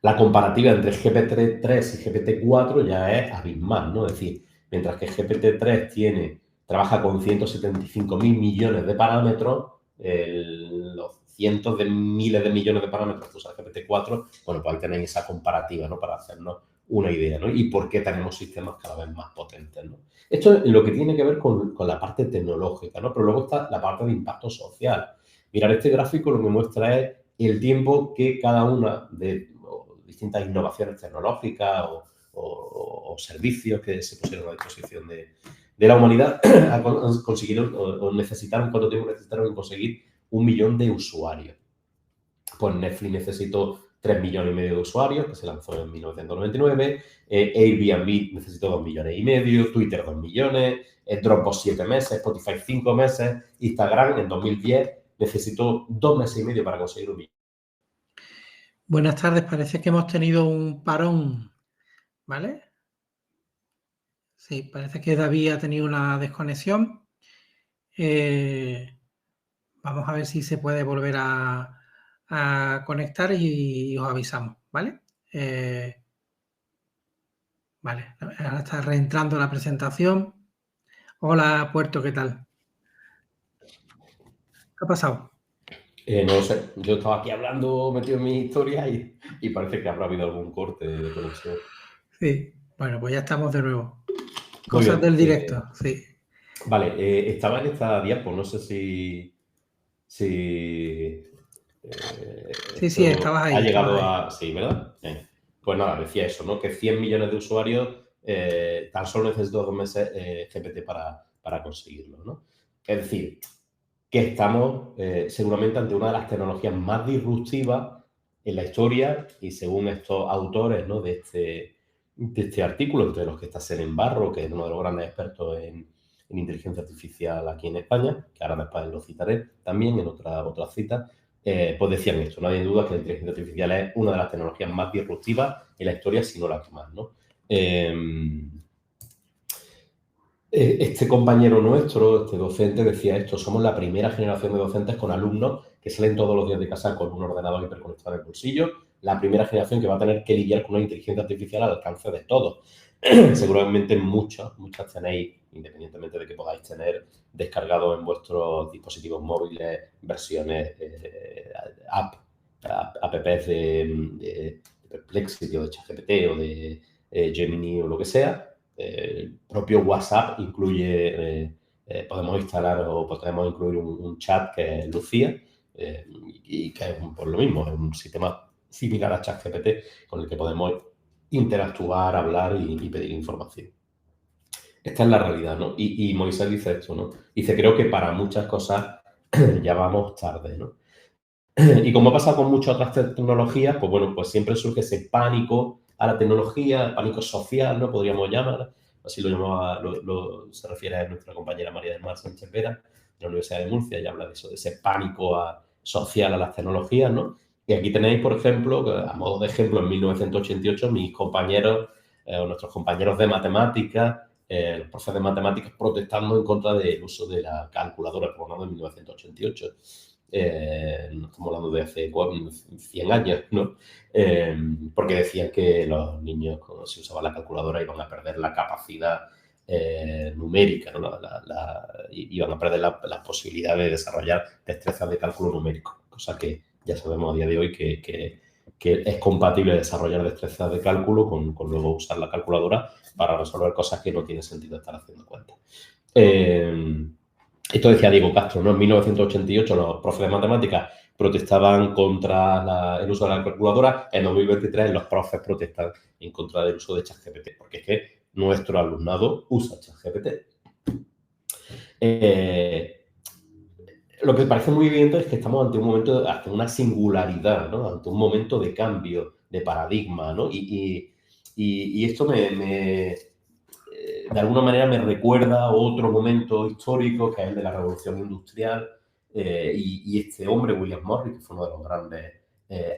La comparativa entre GPT-3 y GPT-4 ya es abismal, ¿no? Es decir, mientras que GPT-3 trabaja con 175.000 millones de parámetros, los cientos de miles de millones de parámetros que usa GPT-4, bueno, pues ahí tenéis esa comparativa, ¿no? Para hacernos una idea, ¿no? Y por qué tenemos sistemas cada vez más potentes, ¿no? Esto es lo que tiene que ver con la parte tecnológica, ¿no? Pero luego está la parte de impacto social. Mirar este gráfico lo que muestra es el tiempo que cada una de distintas innovaciones tecnológicas o servicios que se pusieron a disposición de la humanidad consiguieron o necesitaron, ¿cuánto tiempo necesitaron en conseguir 1 millón de usuarios? Pues Netflix necesitó 3,5 millones de usuarios, que se lanzó en 1999, Airbnb necesitó 2,5 millones, Twitter 2 millones, Dropbox 7 meses, Spotify 5 meses, Instagram en 2010 necesitó 2,5 meses para conseguir 1 millón. Buenas tardes, parece que hemos tenido un parón, ¿vale? Sí, parece que David ha tenido una desconexión. Vamos a ver si se puede volver a conectar y os avisamos, ¿vale? Vale, ahora está reentrando la presentación. Hola, Puerto, ¿qué tal? ¿Qué ha pasado? No lo sé, yo estaba aquí hablando, metido en mi historia y parece que habrá habido algún corte de conexión. Sí, bueno, pues ya estamos de nuevo. Cosas del directo, sí. Vale, estaba en esta diapo, no sé si sí, estabas ahí. Ha llegado a... Sí, ¿verdad? Pues nada, decía eso, ¿no? Que 100 millones de usuarios tan solo necesitó 2 meses GPT para conseguirlo, ¿no? Es decir, que estamos seguramente ante una de las tecnologías más disruptivas en la historia y según estos autores, ¿no? de este artículo, entre los que está Seren Barro, que es uno de los grandes expertos en inteligencia artificial aquí en España, que ahora después lo citaré también en otra cita, pues decían esto, no hay duda que la inteligencia artificial es una de las tecnologías más disruptivas en la historia, si no la que más, ¿no? Este compañero nuestro, este docente, decía esto: somos la primera generación de docentes con alumnos que salen todos los días de casa con un ordenador hiperconectado en el bolsillo, la primera generación que va a tener que lidiar con una inteligencia artificial al alcance de todos. Seguramente muchas tenéis, independientemente de que podáis tener descargado en vuestros dispositivos móviles versiones apps de Perplexity o de ChatGPT o de Gemini o lo que sea. El propio WhatsApp incluye, podemos instalar o podemos incluir un chat que es Lucía y que es por lo mismo, es un sistema similar a ChatGPT con el que podemos interactuar, hablar y pedir información. Esta es la realidad, ¿no? Y Moisés dice esto, ¿no? Dice, creo que para muchas cosas ya vamos tarde, ¿no? Y como pasa con muchas otras tecnologías, pues bueno, pues siempre surge ese pánico a la tecnología, pánico social, ¿no? Podríamos llamar, así lo llamaba, se refiere a nuestra compañera María del Mar Sánchez Vera, de la Universidad de Murcia, ella habla de eso, de ese pánico social a las tecnologías, ¿no? Y aquí tenéis, por ejemplo, a modo de ejemplo, en 1988, mis compañeros, o nuestros compañeros de matemáticas, los profes de matemáticas protestando en contra del uso de la calculadora, por ejemplo, en 1988. No estamos hablando de hace 100 años, ¿no? Porque decían que los niños, cuando se usaba la calculadora, iban a perder la capacidad numérica, ¿no? Iban a perder la posibilidad de desarrollar destrezas de cálculo numérico, cosa que ya sabemos a día de hoy que es compatible desarrollar destrezas de cálculo con luego usar la calculadora para resolver cosas que no tiene sentido estar haciendo cuentas. Esto decía Diego Castro, ¿no? En 1988 los profes de matemáticas protestaban contra el uso de la calculadora. En 2023 los profes protestan en contra del uso de ChatGPT, porque es que nuestro alumnado usa ChatGPT. Lo que parece muy evidente es que estamos ante un momento, ante una singularidad, ¿no? Ante un momento de cambio de paradigma, ¿no? Y esto de alguna manera me recuerda a otro momento histórico, que es el de la Revolución Industrial, y este hombre, William Morris, que fue uno de los grandes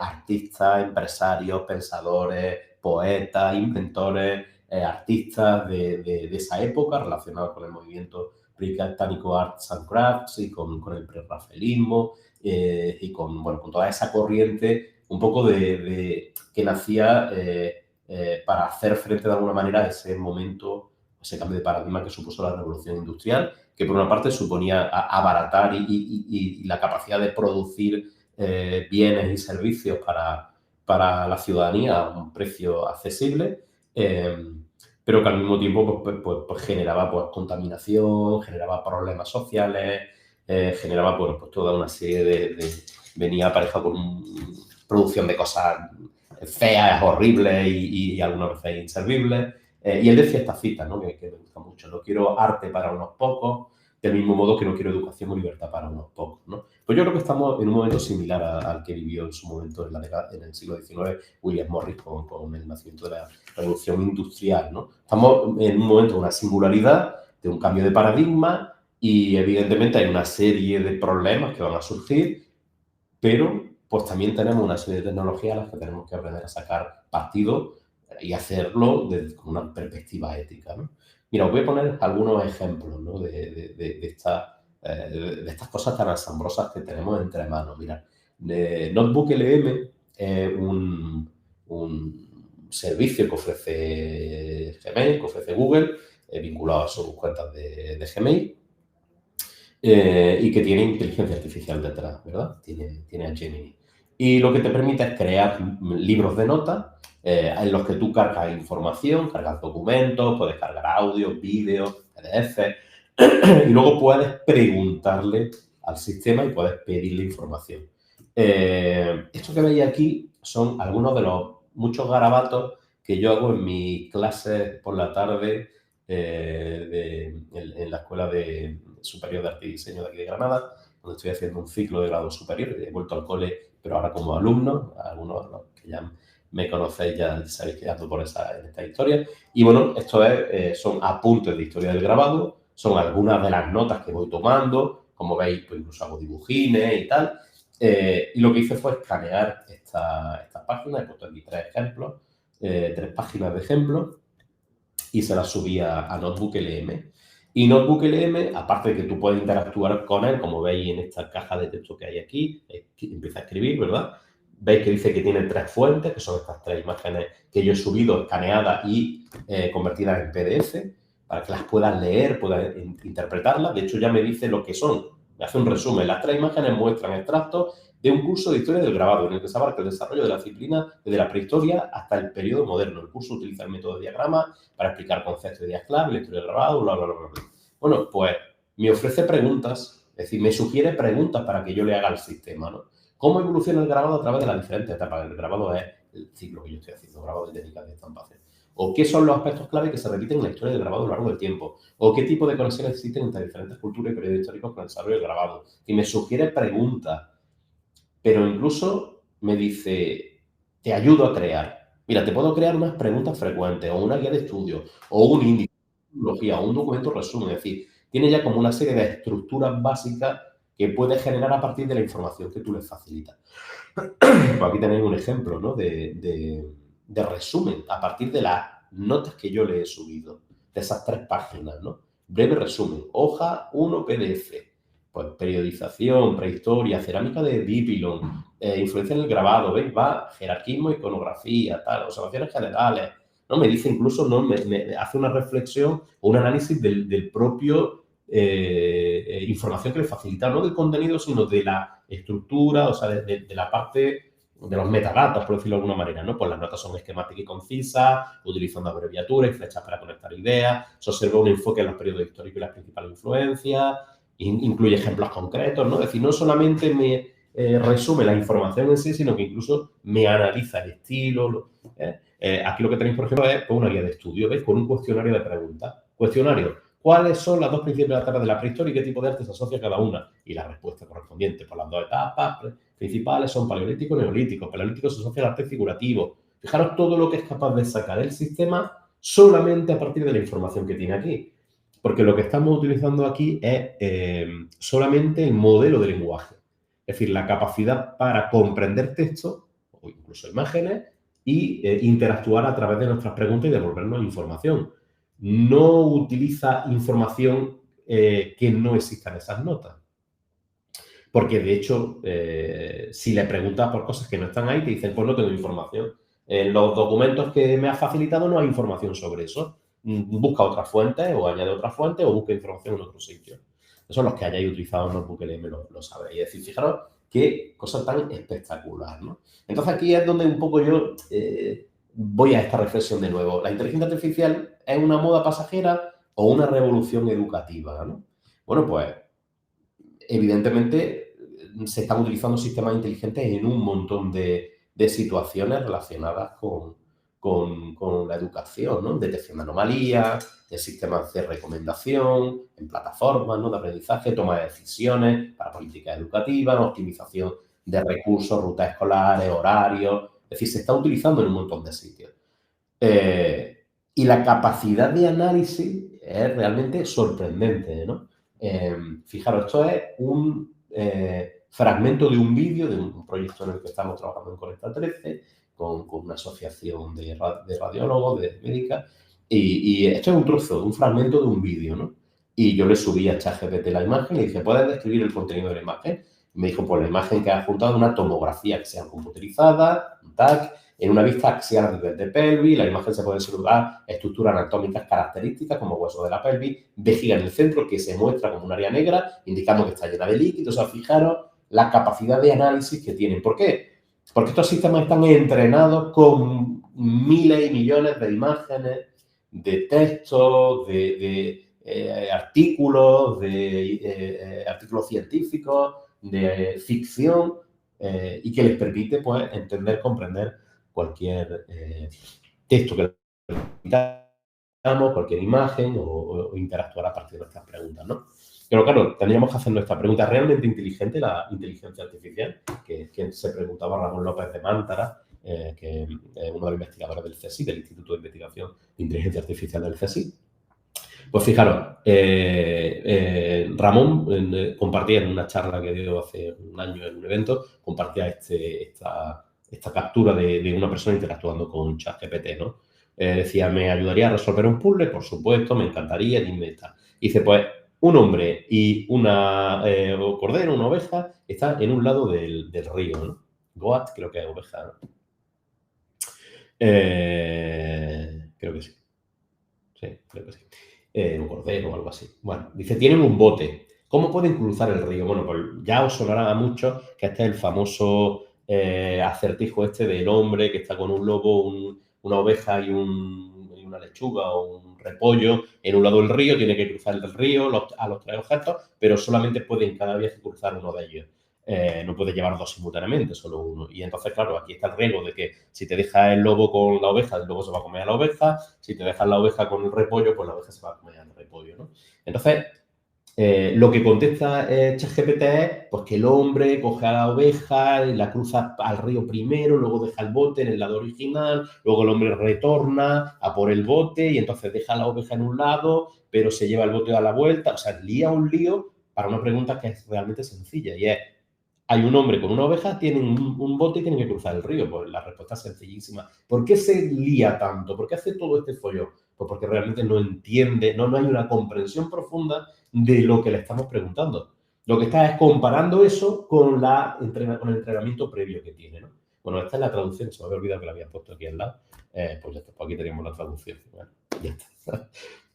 artistas, empresarios, pensadores, poetas, inventores, artistas de esa época relacionados con el movimiento británico Arts and Crafts y con el prerrafaelismo y con toda esa corriente un poco que nacía para hacer frente de alguna manera a ese momento, ese cambio de paradigma que supuso la revolución industrial, que por una parte suponía abaratar y la capacidad de producir bienes y servicios para la ciudadanía a un precio accesible, pero que al mismo tiempo pues generaba contaminación, generaba problemas sociales, generaba toda una serie venía aparejado con producción de cosas feas, horribles y algunas veces inservibles. Y él decía esta cita, ¿no? que me gusta mucho: no quiero arte para unos pocos, del mismo modo que no quiero educación o libertad para unos pocos, ¿no? Pues yo creo que estamos en un momento similar al que vivió en su momento en el siglo XIX William Morris con el nacimiento de la revolución industrial, ¿no? Estamos en un momento de una singularidad, de un cambio de paradigma, y evidentemente hay una serie de problemas que van a surgir, pero pues también tenemos una serie de tecnologías a las que tenemos que aprender a sacar partido y hacerlo con una perspectiva ética, ¿no? Mira, os voy a poner algunos ejemplos, ¿no? de estas cosas tan asombrosas que tenemos entre manos. Mira, Notebook LM es un servicio que ofrece Gmail, que ofrece Google, vinculado a sus cuentas de Gmail, y que tiene inteligencia artificial detrás, ¿verdad? Tiene a Gemini. Y lo que te permite es crear libros de notas en los que tú cargas información, cargas documentos, puedes cargar audio, vídeos, PDF, y luego puedes preguntarle al sistema y puedes pedirle información. Esto que veis aquí son algunos de los muchos garabatos que yo hago en mis clases por la tarde en la Escuela Superior de Arte y Diseño de aquí de Granada, donde estoy haciendo un ciclo de grado superior. He vuelto al cole, pero ahora como alumno. Algunos de los que ya me conocéis ya sabéis que ando por esta historia. Y bueno, esto son apuntes de historia del grabado, son algunas de las notas que voy tomando. Como veis, pues incluso hago dibujines y tal. Y lo que hice fue escanear esta página. He puesto aquí 3 ejemplos, 3 páginas de ejemplos, y se las subí a Notebook LM. Y Notebook LM, aparte de que tú puedes interactuar con él, como veis en esta caja de texto que hay aquí, empieza a escribir, ¿verdad? Veis que dice que tiene 3 fuentes, que son estas 3 imágenes que yo he subido, escaneadas y convertidas en PDF, para que las puedas leer, puedas interpretarlas. De hecho, ya me dice lo que son. Me hace un resumen. Las 3 imágenes muestran extractos de un curso de historia del grabado, en el que se abarca el desarrollo de la disciplina desde la prehistoria hasta el periodo moderno. El curso utiliza el método de diagrama para explicar conceptos de ideas clave, la historia del grabado, bla, bla, bla, bla. Bueno, pues me ofrece preguntas, es decir, me sugiere preguntas para que yo le haga al sistema, ¿no? ¿Cómo evoluciona el grabado a través de las diferentes etapas? El grabado es el ciclo que yo estoy haciendo, grabado de técnicas de estampación. ¿O qué son los aspectos clave que se repiten en la historia del grabado a lo largo del tiempo? ¿O qué tipo de conexiones existen entre diferentes culturas y periodos históricos con el desarrollo del grabado? Y me sugiere preguntas, pero incluso me dice: te ayudo a crear. Mira, te puedo crear unas preguntas frecuentes, o una guía de estudio, o un índice, o un documento resumen. Es decir, tiene ya como una serie de estructuras básicas que puede generar a partir de la información que tú le facilitas. Pues aquí tenéis un ejemplo, ¿no? de resumen a partir de las notas que yo le he subido, de esas 3 páginas, ¿no? Breve resumen, hoja 1 PDF, pues periodización, prehistoria, cerámica de Dipilon, influencia en el grabado, ¿veis? Va, jerarquismo, iconografía, tal, observaciones generales, ¿no? Me dice incluso, ¿no? Me hace una reflexión o un análisis del propio información que le facilita, no del contenido, sino de la estructura, o sea, de la parte de los metadatos, por decirlo de alguna manera, ¿no? Pues las notas son esquemáticas y concisas, utilizando abreviaturas y flechas para conectar ideas, se observa un enfoque en los periodos históricos y las principales influencias, incluye ejemplos concretos, ¿no? Es decir, no solamente me resume la información en sí, sino que incluso me analiza el estilo. Aquí lo que tenéis, por ejemplo, es una guía de estudio, ¿veis? Con un cuestionario de preguntas. Cuestionario: ¿cuáles son las 2 principales etapas de la prehistoria y qué tipo de arte se asocia a cada una? Y la respuesta correspondiente, por las 2 etapas principales son paleolítico y neolítico. Paleolítico se asocia al arte figurativo. Fijaros todo lo que es capaz de sacar el sistema solamente a partir de la información que tiene aquí. Porque lo que estamos utilizando aquí es solamente el modelo de lenguaje. Es decir, la capacidad para comprender texto o incluso imágenes y interactuar a través de nuestras preguntas y devolvernos información. No utiliza información que no existan esas notas. Porque, de hecho, si le preguntas por cosas que no están ahí, te dicen, pues no tengo información. En los documentos que me has facilitado no hay información sobre eso. Busca otra fuente o añade otra fuente o busca información en otro sitio. Esos los que hayáis utilizado Notebook LM lo sabréis. Es decir, fijaros qué cosa tan espectacular, ¿no? Entonces, aquí es donde un poco yo voy a esta reflexión de nuevo. ¿La inteligencia artificial es una moda pasajera o una revolución educativa, ¿no? Bueno, pues evidentemente se están utilizando sistemas inteligentes en un montón de situaciones relacionadas con la educación, ¿no? Detección de anomalías, de sistemas de recomendación, en plataformas, ¿no? De aprendizaje, toma de decisiones para políticas educativas, optimización de recursos, rutas escolares, horarios. Es decir, se está utilizando en un montón de sitios. Y la capacidad de análisis es realmente sorprendente, ¿no? Fijaros, esto es un fragmento de un vídeo de un proyecto en el que estamos trabajando en Conecta 13 con una asociación de radiólogos, de médicas, y esto es un trozo, un fragmento de un vídeo, ¿no? Y yo le subí a ChatGPT la imagen y le dije, ¿puedes describir el contenido de la imagen? Y me dijo, pues la imagen que has juntado es una tomografía que sea computerizada, un TAC, en una vista axial de pelvis. La imagen se puede observar estructuras anatómicas características como hueso de la pelvis, vejiga en el centro que se muestra como un área negra, indicando que está llena de líquidos. O sea, fijaros la capacidad de análisis que tienen. ¿Por qué? Porque estos sistemas están entrenados con miles y millones de imágenes, de textos, de artículos, de artículos científicos, de ficción, y que les permite, pues, entender, comprender cualquier texto que necesitamos, cualquier imagen o interactuar a partir de nuestras preguntas, ¿no? Pero claro, tendríamos que hacernos esta pregunta. ¿Realmente inteligente la inteligencia artificial? Que se preguntaba Ramón López de Mántara, que es uno de los investigadores del CSIC, del Instituto de Investigación de Inteligencia Artificial del CSIC. Pues fijaros, Ramón compartía en una charla que dio hace un año en un evento, compartía esta captura de una persona interactuando con ChatGPT, ¿no? Decía, ¿me ayudaría a resolver un puzzle? Por supuesto, me encantaría, dime esta. Y dice, pues, un hombre y una cordero, una oveja, están en un lado del río, ¿no? Goat, creo que es oveja, ¿no? Creo que sí. Sí, creo que sí. Un cordero o algo así. Bueno, dice, tienen un bote. ¿Cómo pueden cruzar el río? Bueno, pues ya os sonará a muchos que este es el famoso acertijo este del hombre que está con un lobo, una oveja y una lechuga o un repollo en un lado del río, tiene que cruzar el río a los tres objetos, pero solamente pueden cada viaje cruzar uno de ellos. No puedes llevar dos simultáneamente, solo uno. Y entonces, claro, aquí está el riesgo de que si te dejas el lobo con la oveja, el lobo se va a comer a la oveja. Si te dejas la oveja con el repollo, pues la oveja se va a comer al repollo, ¿no? Entonces, lo que contesta ChatGPT es pues, que el hombre coge a la oveja, la cruza al río primero, luego deja el bote en el lado original, luego el hombre retorna a por el bote y entonces deja la oveja en un lado, pero se lleva el bote a la vuelta. O sea, lía un lío para una pregunta que es realmente sencilla y es, hay un hombre con una oveja, tienen un bote y tienen que cruzar el río. Pues la respuesta es sencillísima. ¿Por qué se lía tanto? ¿Por qué hace todo este follón? Pues porque realmente no entiende, no hay una comprensión profunda de lo que le estamos preguntando. Lo que está es comparando eso con el entrenamiento previo que tiene, ¿no? Bueno, esta es la traducción. Se me había olvidado que la había puesto aquí al lado. Pues ya está, pues aquí teníamos la traducción. Bueno, ya está.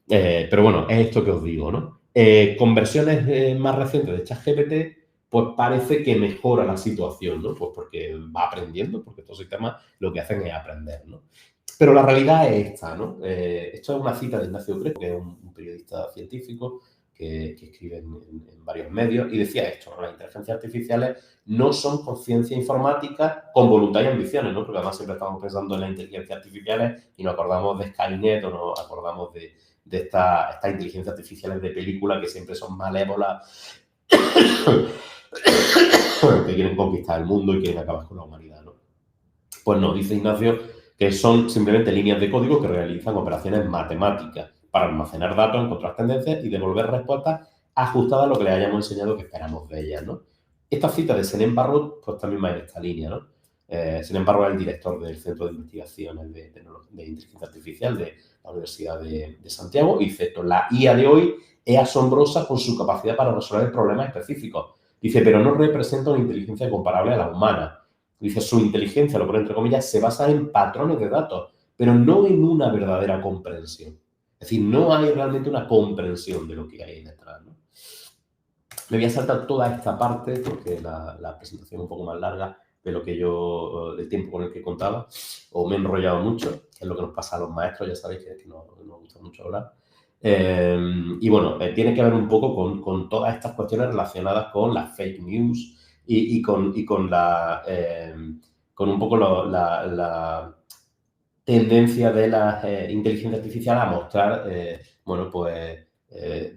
Pero bueno, es esto que os digo, ¿no? Con versiones más recientes de ChatGPT, pues parece que mejora la situación, ¿no? Pues porque va aprendiendo, porque estos sistemas lo que hacen es aprender, ¿no? Pero la realidad es esta, ¿no? Esto es una cita de Ignacio Crespo, que es un periodista científico que escribe en varios medios, y decía esto, ¿no? Las inteligencias artificiales no son conciencia informática con voluntad y ambiciones, ¿no? Porque además siempre estamos pensando en las inteligencias artificiales y nos acordamos de Skynet o nos acordamos de estas inteligencias artificiales de película que siempre son malévolas, que quieren conquistar el mundo y quieren acabar con la humanidad, ¿no? Pues no, dice Ignacio que son simplemente líneas de código que realizan operaciones matemáticas para almacenar datos, encontrar tendencias y devolver respuestas ajustadas a lo que les hayamos enseñado que esperamos de ellas, ¿no? Esta cita de Senem Barrot, pues también va en esta línea, ¿no? Senem Barrot es el director del Centro de Investigaciones de Inteligencia Artificial de la Universidad de Santiago y dice esto, la IA de hoy es asombrosa con su capacidad para resolver problemas específicos. Dice, pero no representa una inteligencia comparable a la humana. Dice, su inteligencia, lo pone entre comillas, se basa en patrones de datos, pero no en una verdadera comprensión. Es decir, no hay realmente una comprensión de lo que hay detrás, ¿no? Me voy a saltar toda esta parte porque la presentación es un poco más larga de lo que yo, del tiempo con el que contaba, o me he enrollado mucho, que es lo que nos pasa a los maestros, ya sabéis que nos gusta mucho hablar. Y bueno, tiene que ver un poco con todas estas cuestiones relacionadas con las fake news y con un poco la tendencia de la inteligencia artificial a mostrar, bueno, pues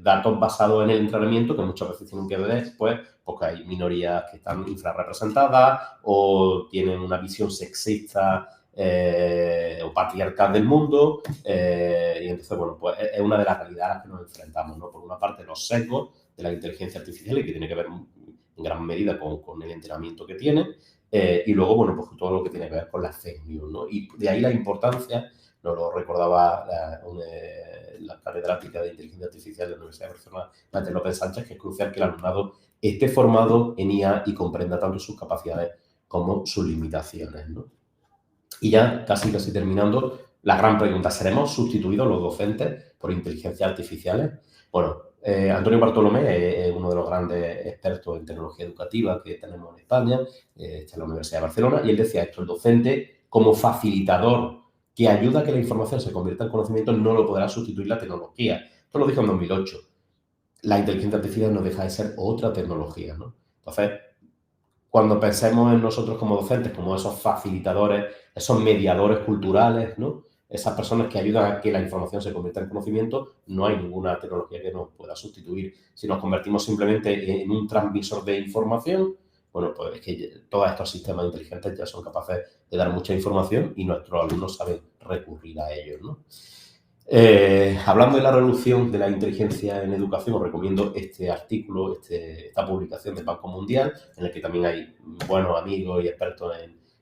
datos basados en el entrenamiento que muchas veces tienen que ver después porque hay minorías que están infrarrepresentadas o tienen una visión sexista o patriarcal del mundo y entonces, bueno, pues es una de las realidades a las que nos enfrentamos, ¿no? Por una parte, los sesgos de la inteligencia artificial y que tiene que ver en gran medida con el entrenamiento que tiene y luego, bueno, pues todo lo que tiene que ver con las fake news, ¿no? Y de ahí la importancia, nos lo recordaba la catedrática de inteligencia artificial de la Universidad de Barcelona, Maite López Sánchez, que es crucial que el alumnado esté formado en IA y comprenda tanto sus capacidades como sus limitaciones, ¿no? Y ya casi terminando, la gran pregunta, ¿seremos sustituidos los docentes por inteligencias artificiales? Bueno, Antonio Bartolomé es uno de los grandes expertos en tecnología educativa que tenemos en España, está en la Universidad de Barcelona, y él decía esto, el docente como facilitador que ayuda a que la información se convierta en conocimiento no lo podrá sustituir la tecnología. Esto lo dijo en 2008. La inteligencia artificial no deja de ser otra tecnología, ¿no? Entonces, cuando pensemos en nosotros como docentes, como esos facilitadores, esos mediadores culturales, ¿no? Esas personas que ayudan a que la información se convierta en conocimiento, no hay ninguna tecnología que nos pueda sustituir. Si nos convertimos simplemente en un transmisor de información, bueno, pues es que todos estos sistemas inteligentes ya son capaces de dar mucha información y nuestros alumnos saben recurrir a ellos, ¿no? Hablando de la revolución de la inteligencia en educación, os recomiendo este artículo, esta publicación del Banco Mundial, en el que también hay buenos amigos y expertos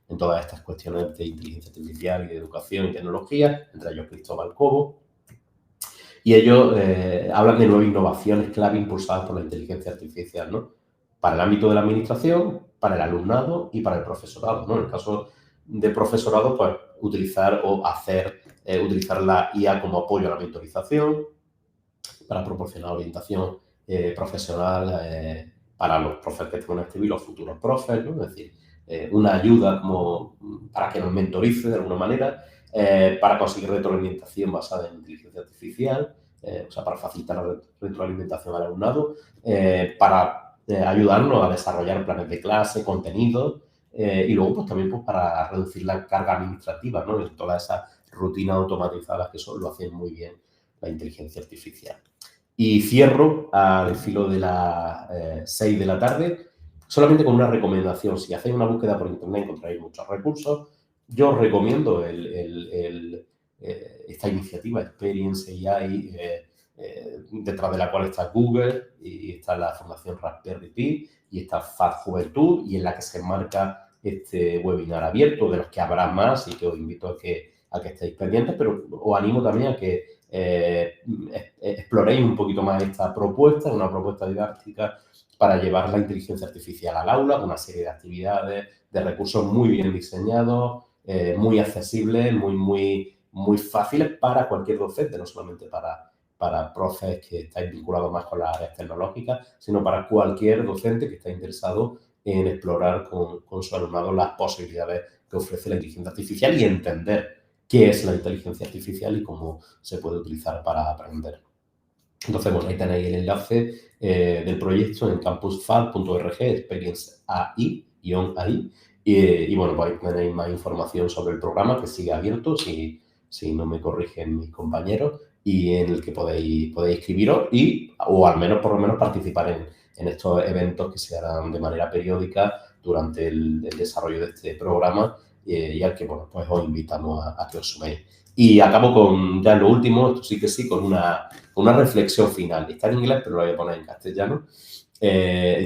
en todas estas cuestiones de inteligencia artificial y de educación y tecnología, entre ellos Cristóbal Cobo. Y ellos hablan de 9 innovaciones clave impulsadas por la inteligencia artificial, ¿no? Para el ámbito de la administración, para el alumnado y para el profesorado, ¿no? En el caso del profesorado, pues utilizar la IA como apoyo a la mentorización para proporcionar orientación profesional para los profes que van a escribir, los futuros profes, ¿no? Es decir, una ayuda como para que nos mentorice de alguna manera, para conseguir retroalimentación basada en inteligencia artificial, o sea, para facilitar la retroalimentación al alumnado, para ayudarnos a desarrollar planes de clase, contenidos, y luego pues también pues, para reducir la carga administrativa, ¿no? En todas esas rutinas automatizadas que eso lo hacen muy bien la inteligencia artificial. Y cierro al filo de las 6 de la tarde solamente con una recomendación. Si hacéis una búsqueda por internet encontraréis muchos recursos. Yo os recomiendo esta iniciativa Experience AI, detrás de la cual está Google y está la Fundación Raspberry Pi y está FAD Juventud y en la que se enmarca este webinar abierto, de los que habrá más y que os invito a que estéis pendientes, pero os animo también a que exploréis un poquito más esta propuesta, una propuesta didáctica para llevar la inteligencia artificial al aula, con una serie de actividades, de recursos muy bien diseñados, muy accesibles, muy fáciles para cualquier docente, no solamente para profes que estáis vinculados más con las áreas tecnológicas, sino para cualquier docente que esté interesado en explorar con su alumnado las posibilidades que ofrece la inteligencia artificial y entender qué es la inteligencia artificial y cómo se puede utilizar para aprender. Entonces, bueno, ahí tenéis el enlace del proyecto en campusfad.org, Experience AI, y bueno, pues ahí tenéis más información sobre el programa que sigue abierto, si no me corrigen mis compañeros, y en el que podéis inscribiros o al menos, por lo menos, participar en estos eventos que se harán de manera periódica durante el desarrollo de este programa y al que, bueno, pues os invitamos a que os suméis. Y acabo con, ya lo último, esto sí que sí, con una reflexión final. Está en inglés, pero lo voy a poner en castellano.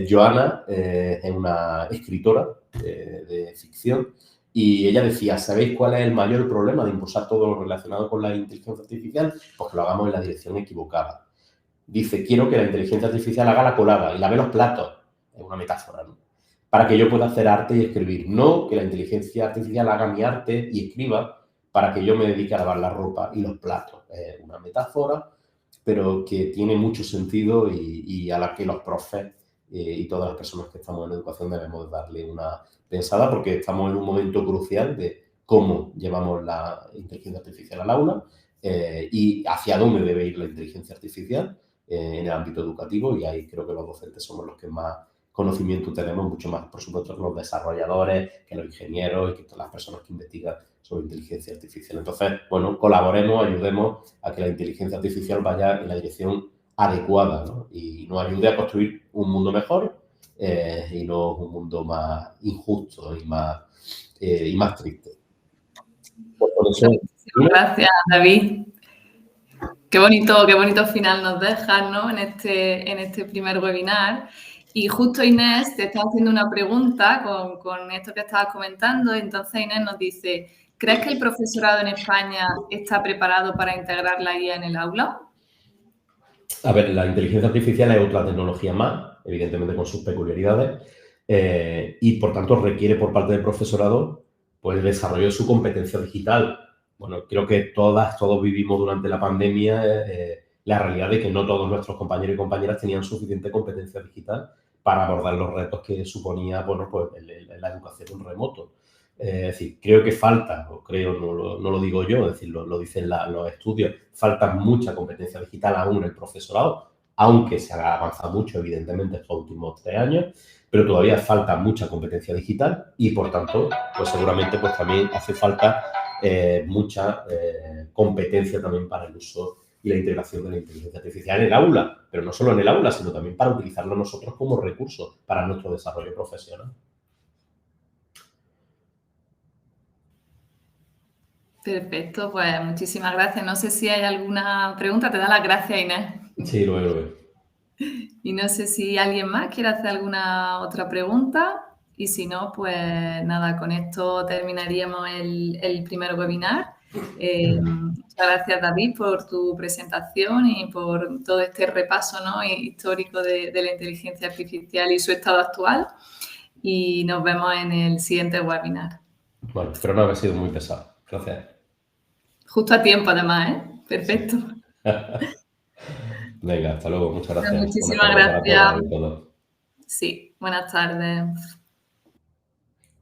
Joana es una escritora de ficción y ella decía, ¿sabéis cuál es el mayor problema de impulsar todo lo relacionado con la inteligencia artificial? Pues que lo hagamos en la dirección equivocada. dice, quiero que la inteligencia artificial haga la colada y lave los platos. Es una metáfora, ¿no? Para que yo pueda hacer arte y escribir. No que la inteligencia artificial haga mi arte y escriba para que yo me dedique a lavar la ropa y los platos. Es una metáfora, pero que tiene mucho sentido y a la que los profes y todas las personas que estamos en educación debemos darle una pensada, porque estamos en un momento crucial de cómo llevamos la inteligencia artificial al aula y hacia dónde debe ir la inteligencia artificial en el ámbito educativo, y ahí creo que los docentes somos los que más conocimiento tenemos, mucho más, por supuesto, que los desarrolladores, que los ingenieros y que todas las personas que investigan sobre inteligencia artificial. Entonces, bueno, colaboremos, ayudemos a que la inteligencia artificial vaya en la dirección adecuada, ¿no? Y nos ayude a construir un mundo mejor y no un mundo más injusto y más triste. Pues por eso, gracias, David. Qué bonito final nos dejas, ¿no? En este primer webinar. Y justo Inés te está haciendo una pregunta con esto que estabas comentando. Entonces Inés nos dice, ¿crees que el profesorado en España está preparado para integrar la IA en el aula? A ver, la inteligencia artificial es otra tecnología más, evidentemente con sus peculiaridades, y por tanto requiere por parte del profesorado pues, el desarrollo de su competencia digital. Bueno, creo que todos vivimos durante la pandemia la realidad de que no todos nuestros compañeros y compañeras tenían suficiente competencia digital para abordar los retos que suponía, bueno, pues la educación en remoto. Es decir, creo que falta, o creo, no lo digo yo, es decir, lo dicen los estudios, falta mucha competencia digital aún en el profesorado, aunque se ha avanzado mucho, evidentemente, estos últimos 3 años, pero todavía falta mucha competencia digital y, por tanto, pues seguramente pues también hace falta mucha competencia también para el uso y la integración de la inteligencia artificial en el aula, pero no solo en el aula, sino también para utilizarlo nosotros como recurso para nuestro desarrollo profesional. Perfecto, pues muchísimas gracias. No sé si hay alguna pregunta. Te da las gracias, Inés. Sí, lo veo. Y no sé si alguien más quiere hacer alguna otra pregunta. Y si no, pues nada, con esto terminaríamos el primer webinar. Muchas gracias, David, por tu presentación y por todo este repaso, ¿no?, histórico de la inteligencia artificial y su estado actual. Y nos vemos en el siguiente webinar. Bueno, espero no haber sido muy pesado. Gracias. Justo a tiempo, además, ¿eh? Perfecto. Venga, hasta luego. Muchas gracias. Muchísimas gracias. Para todas y todos. Sí, buenas tardes.